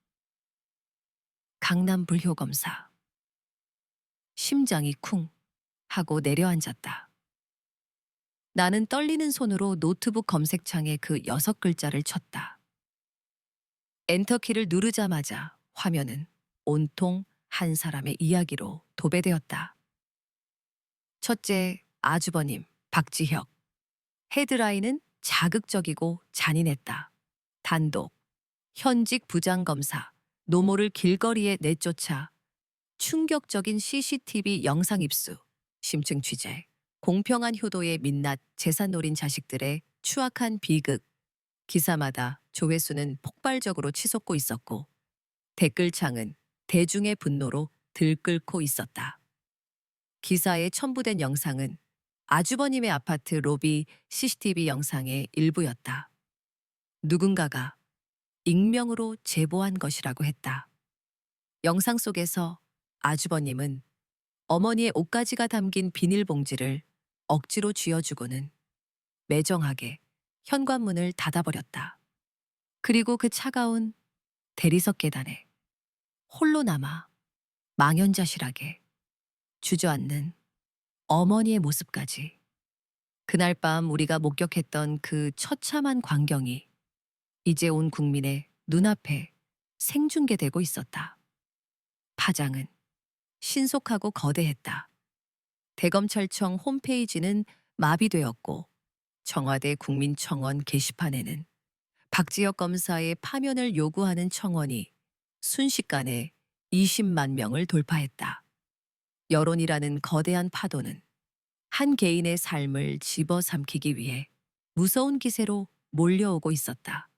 강남 불효 검사. 심장이 쿵 하고 내려앉았다. 나는 떨리는 손으로 노트북 검색창에 그 6글자를 쳤다. 엔터키를 누르자마자 화면은 온통 한 사람의 이야기로 도배되었다. 첫째, 아주버님, 박지혁. 헤드라인은 자극적이고 잔인했다. 단독, 현직 부장검사, 노모를 길거리에 내쫓아 충격적인 CCTV 영상 입수, 심층 취재, 공평한 효도의 민낯 재산 노린 자식들의 추악한 비극. 기사마다 조회수는 폭발적으로 치솟고 있었고 댓글창은 대중의 분노로 들끓고 있었다. 기사에 첨부된 영상은 아주버님의 아파트 로비 CCTV 영상의 일부였다. 누군가가 익명으로 제보한 것이라고 했다. 영상 속에서 아주버님은 어머니의 옷가지가 담긴 비닐봉지를 억지로 쥐어주고는 매정하게 현관문을 닫아버렸다. 그리고 그 차가운 대리석 계단에 홀로 남아 망연자실하게 주저앉는 어머니의 모습까지. 그날 밤 우리가 목격했던 그 처참한 광경이 이제 온 국민의 눈앞에 생중계되고 있었다. 파장은 신속하고 거대했다. 대검찰청 홈페이지는 마비되었고 청와대 국민청원 게시판에는 박지혁 검사의 파면을 요구하는 청원이 순식간에 20만 명을 돌파했다. 여론이라는 거대한 파도는 한 개인의 삶을 집어삼키기 위해 무서운 기세로 몰려오고 있었다.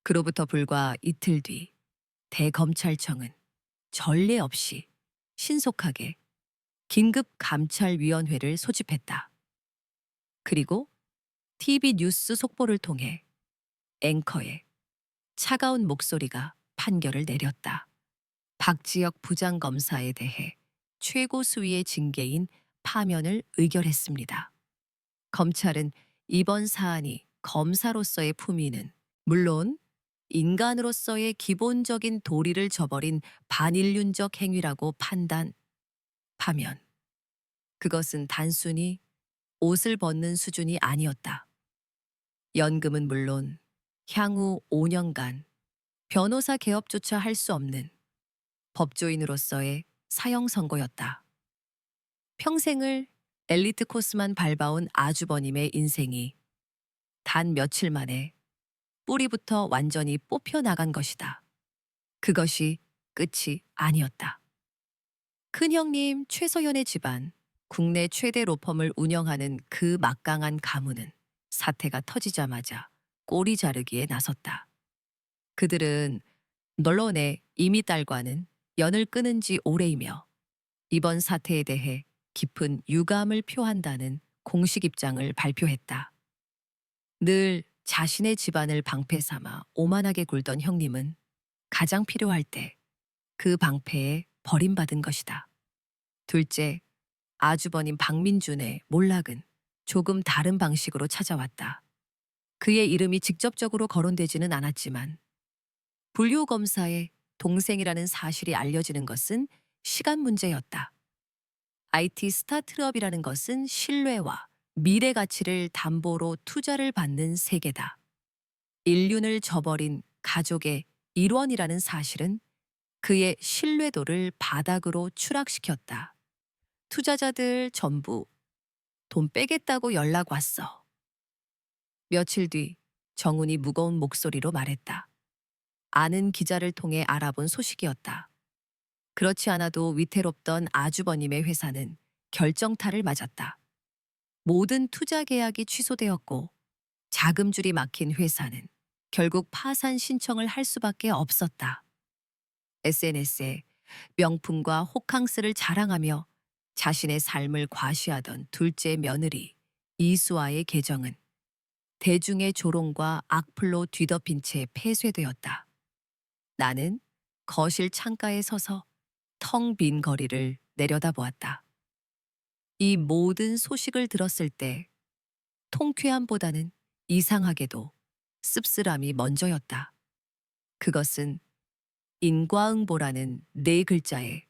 그로부터 불과 이틀 뒤 대검찰청은 전례 없이 신속하게 긴급감찰위원회를 소집했다. 그리고 TV 뉴스 속보를 통해 앵커의 차가운 목소리가 판결을 내렸다. 박지혁 부장검사에 대해 최고 수위의 징계인 파면을 의결했습니다. 검찰은 이번 사안이 검사로서의 품위는 물론 인간으로서의 기본적인 도리를 저버린 반인륜적 행위라고 판단. 파면. 그것은 단순히 옷을 벗는 수준이 아니었다. 연금은 물론 향후 5년간 변호사 개업조차 할 수 없는 법조인으로서의 사형 선고였다. 평생을 엘리트 코스만 밟아온 아주버님의 인생이 단 며칠 만에 뿌리부터 완전히 뽑혀 나간 것이다. 그것이 끝이 아니었다. 큰형님 최서연의 집안, 국내 최대 로펌을 운영하는 그 막강한 가문은 사태가 터지자마자 꼬리 자르기에 나섰다. 그들은 언론에 이미 딸과는 연을 끊은 지 오래이며 이번 사태에 대해 깊은 유감을 표한다는 공식 입장을 발표했다. 늘 자신의 집안을 방패 삼아 오만하게 굴던 형님은 가장 필요할 때 그 방패에 버림받은 것이다. 둘째, 아주버님 박민준의 몰락은 조금 다른 방식으로 찾아왔다. 그의 이름이 직접적으로 거론되지는 않았지만 분류검사의 동생이라는 사실이 알려지는 것은 시간 문제였다. IT 스타트업이라는 것은 신뢰와 미래 가치를 담보로 투자를 받는 세계다. 인륜을 저버린 가족의 일원이라는 사실은 그의 신뢰도를 바닥으로 추락시켰다. 투자자들 전부 돈 빼겠다고 연락 왔어. 며칠 뒤 정훈이 무거운 목소리로 말했다. 아는 기자를 통해 알아본 소식이었다. 그렇지 않아도 위태롭던 아주버님의 회사는 결정타를 맞았다. 모든 투자 계약이 취소되었고 자금줄이 막힌 회사는 결국 파산 신청을 할 수밖에 없었다. SNS에 명품과 호캉스를 자랑하며 자신의 삶을 과시하던 둘째 며느리 이수아의 계정은 대중의 조롱과 악플로 뒤덮인 채 폐쇄되었다. 나는 거실 창가에 서서 텅 빈 거리를 내려다보았다. 이 모든 소식을 들었을 때 통쾌함보다는 이상하게도 씁쓸함이 먼저였다. 그것은 인과응보라는 네 글자의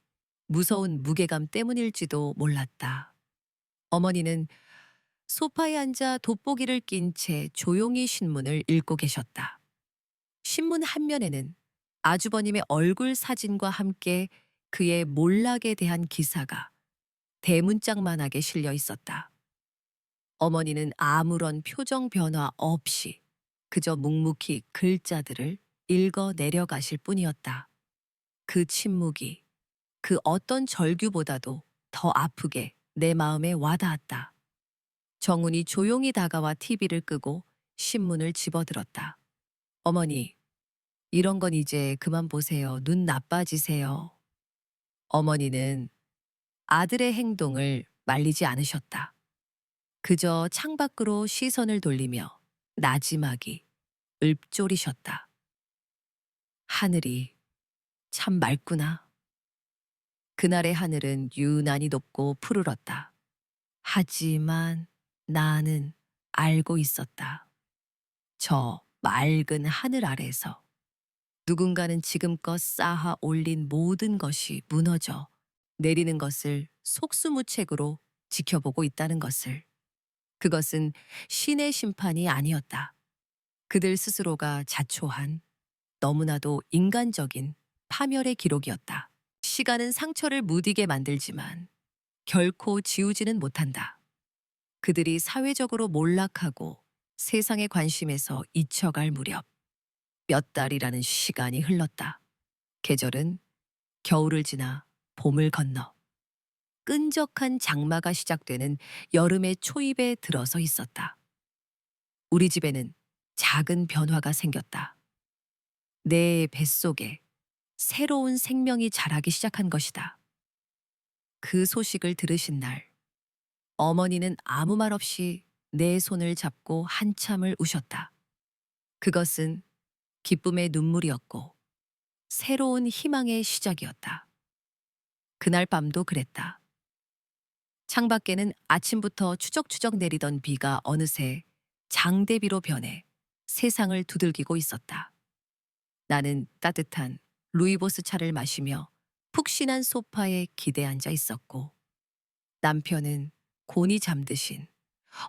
무서운 무게감 때문일지도 몰랐다. 어머니는 소파에 앉아 돋보기를 낀 채 조용히 신문을 읽고 계셨다. 신문 한 면에는 아주버님의 얼굴 사진과 함께 그의 몰락에 대한 기사가 대문짝만하게 실려 있었다. 어머니는 아무런 표정 변화 없이 그저 묵묵히 글자들을 읽어 내려가실 뿐이었다. 그 침묵이 그 어떤 절규보다도 더 아프게 내 마음에 와닿았다. 정훈이 조용히 다가와 TV를 끄고 신문을 집어들었다. 어머니, 이런 건 이제 그만 보세요. 눈 나빠지세요. 어머니는 아들의 행동을 말리지 않으셨다. 그저 창밖으로 시선을 돌리며 나지막이 읊조리셨다. 하늘이 참 맑구나. 그날의 하늘은 유난히 높고 푸르렀다. 하지만 나는 알고 있었다. 저 맑은 하늘 아래에서 누군가는 지금껏 쌓아 올린 모든 것이 무너져 내리는 것을 속수무책으로 지켜보고 있다는 것을. 그것은 신의 심판이 아니었다. 그들 스스로가 자초한 너무나도 인간적인 파멸의 기록이었다. 시간은 상처를 무디게 만들지만 결코 지우지는 못한다. 그들이 사회적으로 몰락하고 세상의 관심에서 잊혀갈 무렵 몇 달이라는 시간이 흘렀다. 계절은 겨울을 지나 봄을 건너 끈적한 장마가 시작되는 여름의 초입에 들어서 있었다. 우리 집에는 작은 변화가 생겼다. 내 뱃속에 새로운 생명이 자라기 시작한 것이다. 그 소식을 들으신 날, 어머니는 아무 말 없이 내 손을 잡고 한참을 우셨다. 그것은 기쁨의 눈물이었고 새로운 희망의 시작이었다. 그날 밤도 그랬다. 창밖에는 아침부터 추적추적 내리던 비가 어느새 장대비로 변해 세상을 두들기고 있었다. 나는 따뜻한 루이보스 차를 마시며 푹신한 소파에 기대앉아 있었고 남편은 곤히 잠드신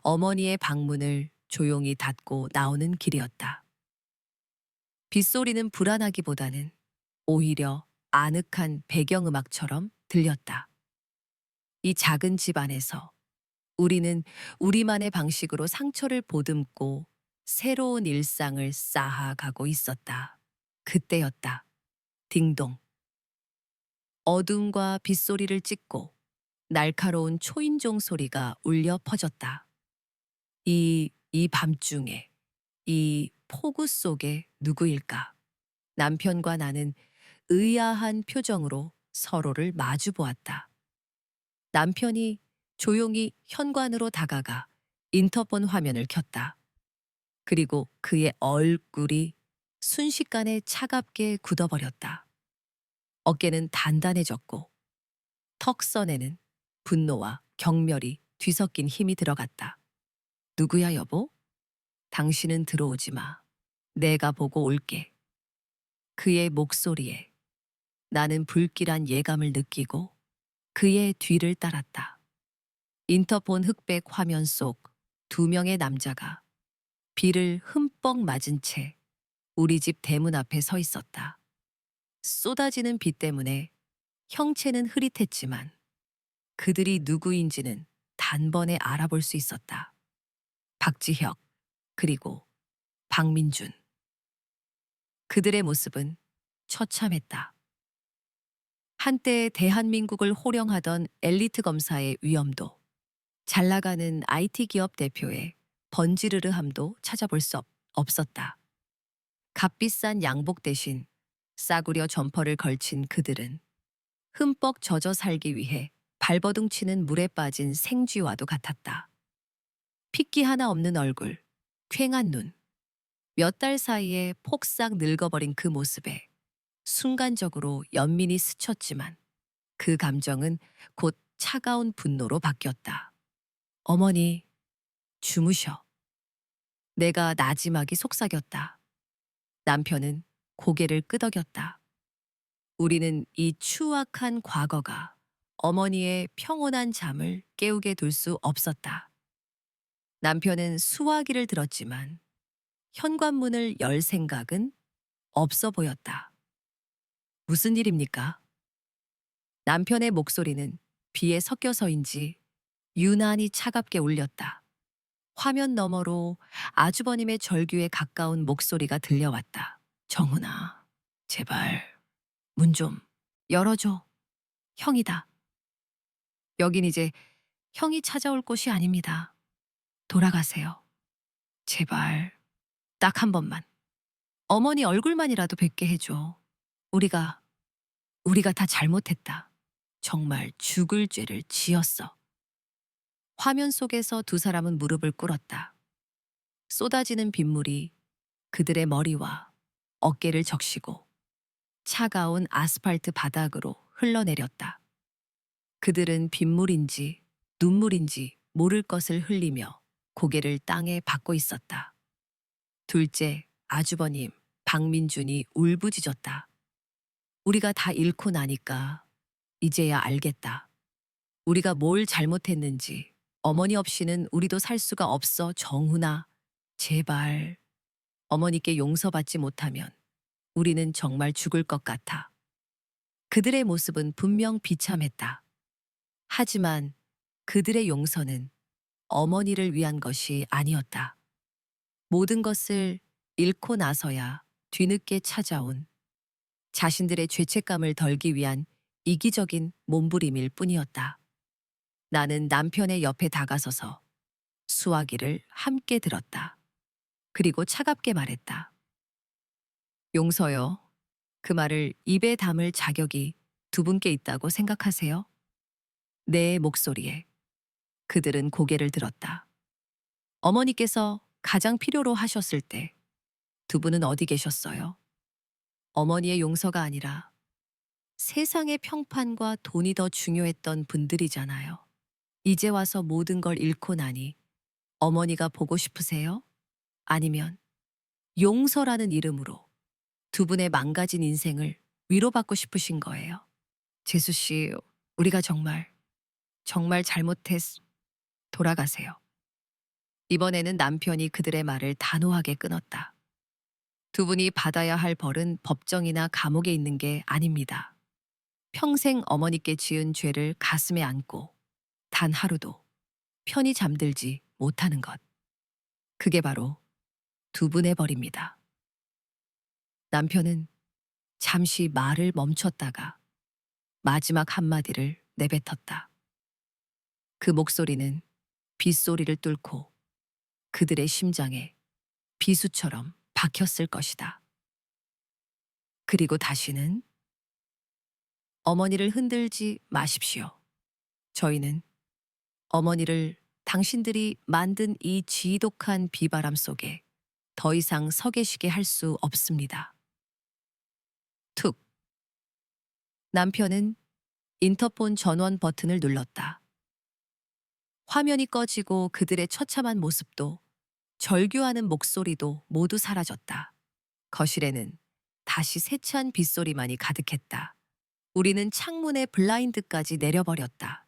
어머니의 방문을 조용히 닫고 나오는 길이었다. 빗소리는 불안하기보다는 오히려 아늑한 배경음악처럼 들렸다. 이 작은 집 안에서 우리는 우리만의 방식으로 상처를 보듬고 새로운 일상을 쌓아가고 있었다. 그때였다. 딩동. 어둠과 빗소리를 찢고 날카로운 초인종 소리가 울려 퍼졌다. 이 밤중에, 이 폭우 속에 누구일까? 남편과 나는 의아한 표정으로 서로를 마주 보았다. 남편이 조용히 현관으로 다가가 인터폰 화면을 켰다. 그리고 그의 얼굴이 순식간에 차갑게 굳어버렸다. 어깨는 단단해졌고 턱선에는 분노와 경멸이 뒤섞인 힘이 들어갔다. 누구야, 여보? 당신은 들어오지 마. 내가 보고 올게. 그의 목소리에 나는 불길한 예감을 느끼고 그의 뒤를 따랐다. 인터폰 흑백 화면 속 두 명의 남자가 비를 흠뻑 맞은 채 우리 집 대문 앞에 서 있었다. 쏟아지는 비 때문에 형체는 흐릿했지만 그들이 누구인지는 단번에 알아볼 수 있었다. 박지혁, 그리고 박민준. 그들의 모습은 처참했다. 한때 대한민국을 호령하던 엘리트 검사의 위엄도, 잘 나가는 IT 기업 대표의 번지르르함도 찾아볼 수 없었다. 값비싼 양복 대신 싸구려 점퍼를 걸친 그들은 흠뻑 젖어 살기 위해 발버둥 치는 물에 빠진 생쥐와도 같았다. 핏기 하나 없는 얼굴, 퀭한 눈, 몇 달 사이에 폭삭 늙어버린 그 모습에 순간적으로 연민이 스쳤지만 그 감정은 곧 차가운 분노로 바뀌었다. 어머니, 주무셔. 내가 나지막이 속삭였다. 남편은 고개를 끄덕였다. 우리는 이 추악한 과거가 어머니의 평온한 잠을 깨우게 둘 수 없었다. 남편은 수화기를 들었지만 현관문을 열 생각은 없어 보였다. 무슨 일입니까? 남편의 목소리는 비에 섞여서인지 유난히 차갑게 울렸다. 화면 너머로 아주버님의 절규에 가까운 목소리가 들려왔다. 정훈아, 제발 문 좀 열어줘. 형이다. 여긴 이제 형이 찾아올 곳이 아닙니다. 돌아가세요. 제발 딱 한 번만. 어머니 얼굴만이라도 뵙게 해줘. 우리가 다 잘못했다. 정말 죽을 죄를 지었어. 화면 속에서 두 사람은 무릎을 꿇었다. 쏟아지는 빗물이 그들의 머리와 어깨를 적시고 차가운 아스팔트 바닥으로 흘러내렸다. 그들은 빗물인지 눈물인지 모를 것을 흘리며 고개를 땅에 박고 있었다. 둘째, 아주버님, 박민준이 울부짖었다. 우리가 다 잃고 나니까 이제야 알겠다. 우리가 뭘 잘못했는지. 어머니 없이는 우리도 살 수가 없어, 정훈아. 제발. 어머니께 용서받지 못하면 우리는 정말 죽을 것 같아. 그들의 모습은 분명 비참했다. 하지만 그들의 용서는 어머니를 위한 것이 아니었다. 모든 것을 잃고 나서야 뒤늦게 찾아온 자신들의 죄책감을 덜기 위한 이기적인 몸부림일 뿐이었다. 나는 남편의 옆에 다가서서 수화기를 함께 들었다. 그리고 차갑게 말했다. 용서요. 그 말을 입에 담을 자격이 두 분께 있다고 생각하세요? 내 목소리에 그들은 고개를 들었다. 어머니께서 가장 필요로 하셨을 때 두 분은 어디 계셨어요? 어머니의 용서가 아니라 세상의 평판과 돈이 더 중요했던 분들이잖아요. 이제 와서 모든 걸 잃고 나니 어머니가 보고 싶으세요? 아니면 용서라는 이름으로 두 분의 망가진 인생을 위로받고 싶으신 거예요? 재수 씨, 우리가 정말 잘못했. 돌아가세요. 이번에는 남편이 그들의 말을 단호하게 끊었다. 두 분이 받아야 할 벌은 법정이나 감옥에 있는 게 아닙니다. 평생 어머니께 지은 죄를 가슴에 안고 단 하루도 편히 잠들지 못하는 것. 그게 바로 두 분의 벌입니다. 남편은 잠시 말을 멈췄다가 마지막 한마디를 내뱉었다. 그 목소리는 빗소리를 뚫고 그들의 심장에 비수처럼 박혔을 것이다. 그리고 다시는 어머니를 흔들지 마십시오. 저희는 어머니를 당신들이 만든 이 지독한 비바람 속에 더 이상 서 계시게 할 수 없습니다. 툭. 남편은 인터폰 전원 버튼을 눌렀다. 화면이 꺼지고 그들의 처참한 모습도 절규하는 목소리도 모두 사라졌다. 거실에는 다시 세찬 빗소리만이 가득했다. 우리는 창문의 블라인드까지 내려버렸다.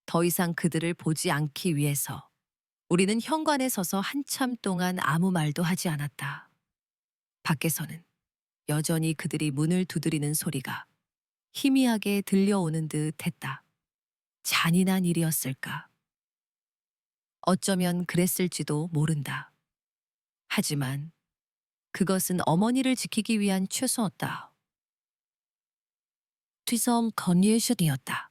더 이상 그들을 보지 않기 위해서 우리는 현관에 서서 한참 동안 아무 말도 하지 않았다. 밖에서는 여전히 그들이 문을 두드리는 소리가 희미하게 들려오는 듯 했다. 잔인한 일이었을까? 어쩌면 그랬을지도 모른다. 하지만 그것은 어머니를 지키기 위한 최소였다. 뒤섬 컨디션이었다.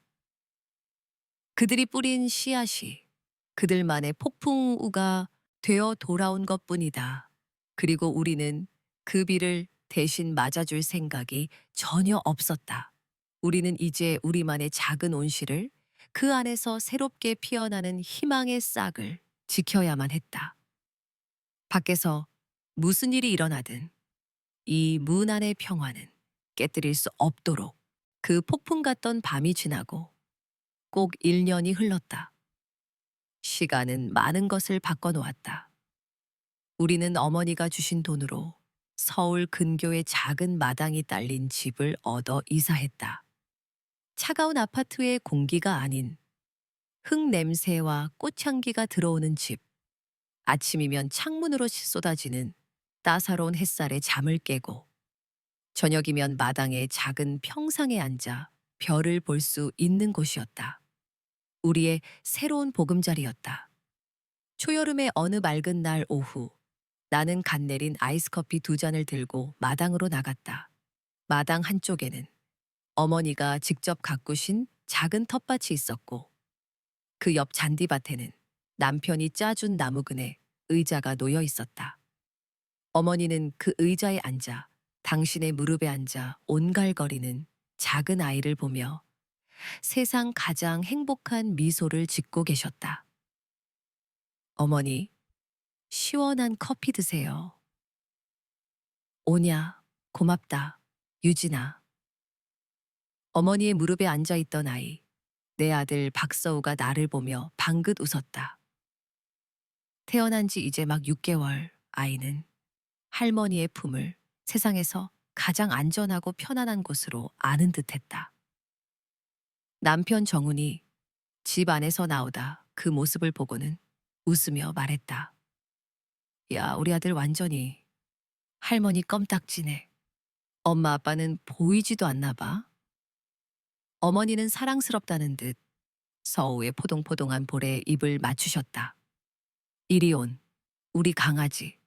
그들이 뿌린 씨앗이 그들만의 폭풍우가 되어 돌아온 것뿐이다. 그리고 우리는 그 비를 대신 맞아줄 생각이 전혀 없었다. 우리는 이제 우리만의 작은 온실을 그 안에서 새롭게 피어나는 희망의 싹을 지켜야만 했다. 밖에서 무슨 일이 일어나든 이 문 안의 평화는 깨뜨릴 수 없도록 그 폭풍 같던 밤이 지나고 꼭 1년이 흘렀다. 시간은 많은 것을 바꿔놓았다. 우리는 어머니가 주신 돈으로 서울 근교의 작은 마당이 딸린 집을 얻어 이사했다. 차가운 아파트의 공기가 아닌 흙 냄새와 꽃향기가 들어오는 집. 아침이면 창문으로 쏟아지는 따사로운 햇살에 잠을 깨고 저녁이면 마당의 작은 평상에 앉아 별을 볼 수 있는 곳이었다. 우리의 새로운 보금자리였다. 초여름의 어느 맑은 날 오후, 나는 갓 내린 아이스커피 2잔을 들고 마당으로 나갔다. 마당 한쪽에는 어머니가 직접 가꾸신 작은 텃밭이 있었고, 그 옆 잔디밭에는 남편이 짜준 나무근에 의자가 놓여 있었다. 어머니는 그 의자에 앉아 당신의 무릎에 앉아 온갈거리는 작은 아이를 보며 세상 가장 행복한 미소를 짓고 계셨다. 어머니, 시원한 커피 드세요. 오냐, 고맙다, 유진아. 어머니의 무릎에 앉아 있던 아이, 내 아들 박서우가 나를 보며 방긋 웃었다. 태어난 지 이제 막 6개월 아이는 할머니의 품을 세상에서 가장 안전하고 편안한 곳으로 아는 듯했다. 남편 정훈이 집 안에서 나오다 그 모습을 보고는 웃으며 말했다. 야, 우리 아들 완전히 할머니 껌딱지네. 엄마 아빠는 보이지도 않나 봐. 어머니는 사랑스럽다는 듯 서우의 포동포동한 볼에 입을 맞추셨다. 이리 온, 우리 강아지.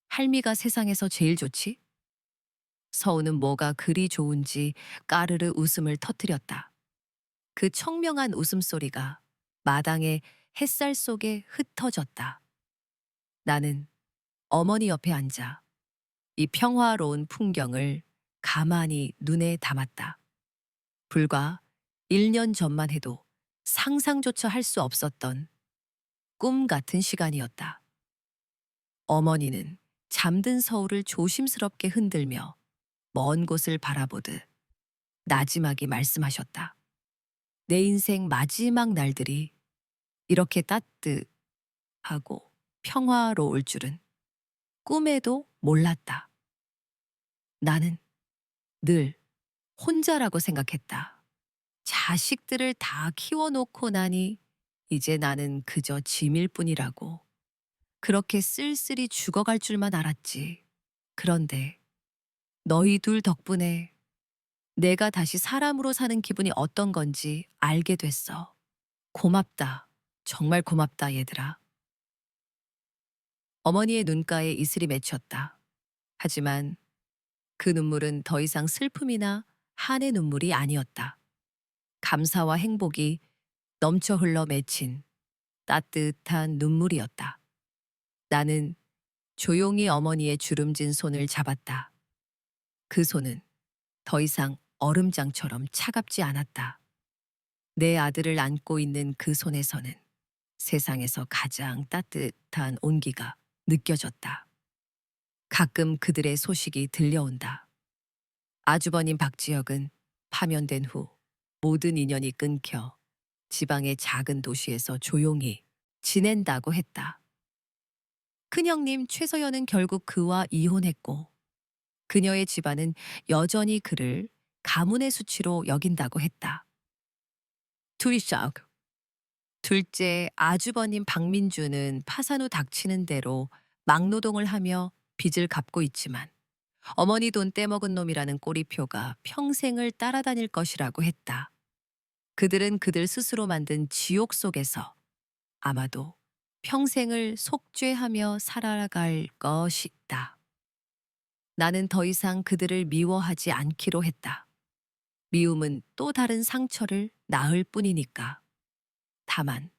할미가 세상에서 제일 좋지? 서우는 뭐가 그리 좋은지 까르르 웃음을 터뜨렸다. 그 청명한 웃음소리가 마당의 햇살 속에 흩어졌다. 나는 어머니 옆에 앉아 이 평화로운 풍경을 가만히 눈에 담았다. 불과 1년 전만 해도 상상조차 할 수 없었던 꿈 같은 시간이었다. 어머니는 잠든 서울을 조심스럽게 흔들며 먼 곳을 바라보듯 나지막이 말씀하셨다. 내 인생 마지막 날들이 이렇게 따뜻하고 평화로울 줄은 꿈에도 몰랐다. 나는 늘 혼자라고 생각했다. 자식들을 다 키워놓고 나니 이제 나는 그저 짐일 뿐이라고. 그렇게 쓸쓸히 죽어갈 줄만 알았지. 그런데 너희 둘 덕분에 내가 다시 사람으로 사는 기분이 어떤 건지 알게 됐어. 고맙다. 정말 고맙다, 얘들아. 어머니의 눈가에 이슬이 맺혔다. 하지만 그 눈물은 더 이상 슬픔이나 한의 눈물이 아니었다. 감사와 행복이 넘쳐 흘러 맺힌 따뜻한 눈물이었다. 나는 조용히 어머니의 주름진 손을 잡았다. 그 손은 더 이상 얼음장처럼 차갑지 않았다. 내 아들을 안고 있는 그 손에서는 세상에서 가장 따뜻한 온기가 느껴졌다. 가끔 그들의 소식이 들려온다. 아주버님 박지혁은 파면된 후 모든 인연이 끊겨 지방의 작은 도시에서 조용히 지낸다고 했다. 큰형님 최서연은 결국 그와 이혼했고 그녀의 집안은 여전히 그를 가문의 수치로 여긴다고 했다. 투이샥. 둘째 아주버님 박민주는 파산 후 닥치는 대로 막노동을 하며 빚을 갚고 있지만 어머니 돈 떼먹은 놈이라는 꼬리표가 평생을 따라다닐 것이라고 했다. 그들은 그들 스스로 만든 지옥 속에서 아마도 평생을 속죄하며 살아갈 것이다. 나는 더 이상 그들을 미워하지 않기로 했다. 미움은 또 다른 상처를 낳을 뿐이니까. 다만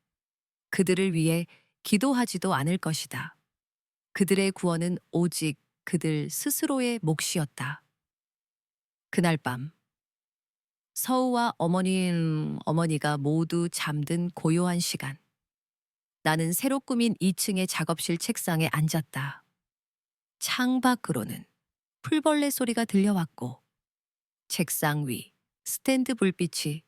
그들을 위해 기도하지도 않을 것이다. 그들의 구원은 오직 그들 스스로의 몫이었다. 그날 밤 서우와 어머니가 모두 잠든 고요한 시간. 나는 새로 꾸민 2층의 작업실 책상에 앉았다. 창밖으로는 풀벌레 소리가 들려왔고 책상 위 스탠드 불빛이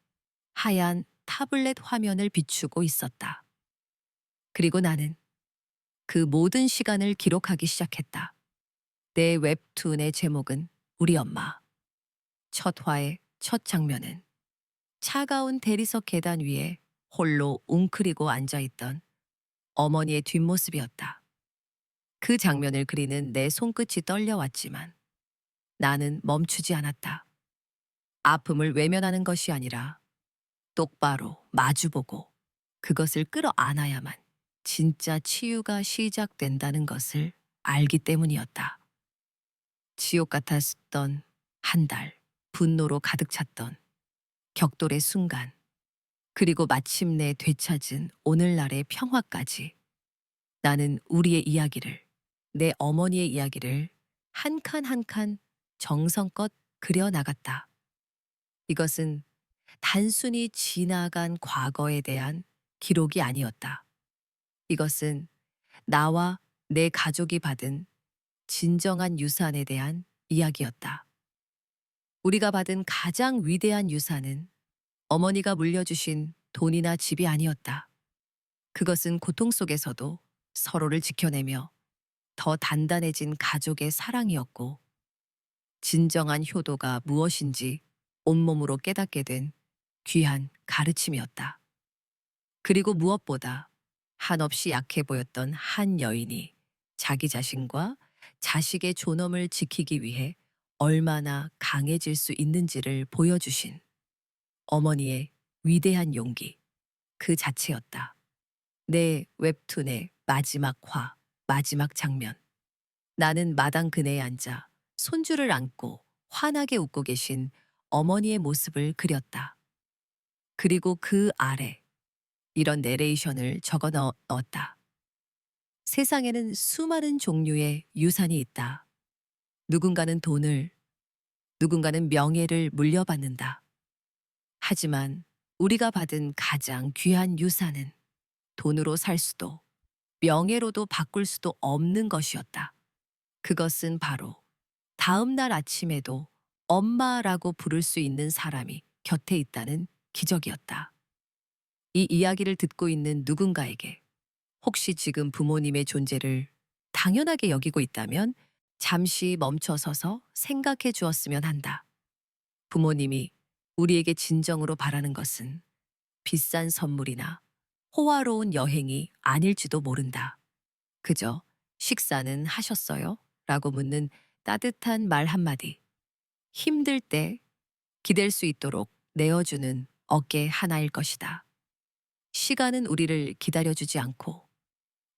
하얀 타블렛 화면을 비추고 있었다. 그리고 나는 그 모든 시간을 기록하기 시작했다. 내 웹툰의 제목은 우리 엄마. 첫 화의 첫 장면은 차가운 대리석 계단 위에 홀로 웅크리고 앉아있던 어머니의 뒷모습이었다. 그 장면을 그리는 내 손끝이 떨려왔지만 나는 멈추지 않았다. 아픔을 외면하는 것이 아니라 똑바로 마주보고 그것을 끌어안아야만 진짜 치유가 시작된다는 것을 알기 때문이었다. 지옥 같았던 한 달, 분노로 가득 찼던 격돌의 순간, 그리고 마침내 되찾은 오늘날의 평화까지. 나는 우리의 이야기를, 내 어머니의 이야기를 한 칸 한 칸 정성껏 그려나갔다. 이것은 단순히 지나간 과거에 대한 기록이 아니었다. 이것은 나와 내 가족이 받은 진정한 유산에 대한 이야기였다. 우리가 받은 가장 위대한 유산은 어머니가 물려주신 돈이나 집이 아니었다. 그것은 고통 속에서도 서로를 지켜내며 더 단단해진 가족의 사랑이었고, 진정한 효도가 무엇인지 온몸으로 깨닫게 된 귀한 가르침이었다. 그리고 무엇보다 한없이 약해 보였던 한 여인이 자기 자신과 자식의 존엄을 지키기 위해 얼마나 강해질 수 있는지를 보여주신 어머니의 위대한 용기 그 자체였다. 내 웹툰의 마지막 마지막 장면. 나는 마당 그네에 앉아 손주를 안고 환하게 웃고 계신 어머니의 모습을 그렸다. 그리고 그 아래 이런 내레이션을 적어 넣었다. 세상에는 수많은 종류의 유산이 있다. 누군가는 돈을, 누군가는 명예를 물려받는다. 하지만 우리가 받은 가장 귀한 유산은 돈으로 살 수도, 명예로도 바꿀 수도 없는 것이었다. 그것은 바로 다음 날 아침에도 엄마라고 부를 수 있는 사람이 곁에 있다는 기적이었다. 이 이야기를 듣고 있는 누군가에게 혹시 지금 부모님의 존재를 당연하게 여기고 있다면 잠시 멈춰서서 생각해 주었으면 한다. 부모님이 우리에게 진정으로 바라는 것은 비싼 선물이나 호화로운 여행이 아닐지도 모른다. 그저 식사는 하셨어요? 라고 묻는 따뜻한 말 한마디. 힘들 때 기댈 수 있도록 내어주는 어깨 하나일 것이다. 시간은 우리를 기다려주지 않고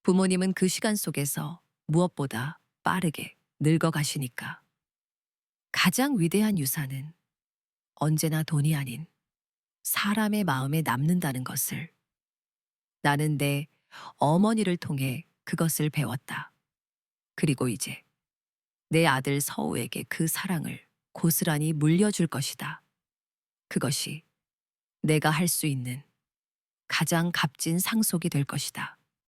부모님은 그 시간 속에서 무엇보다 빠르게 늙어가시니까. 가장 위대한 유산은 언제나 돈이 아닌 사람의 마음에 남는다는 것을 나는 내 어머니를 통해 그것을 배웠다. 그리고 이제 내 아들 서우에게 그 사랑을 고스란히 물려줄 것이다. 그것이 내가 할 수 있는 가장 값진 상속이 될 것이다.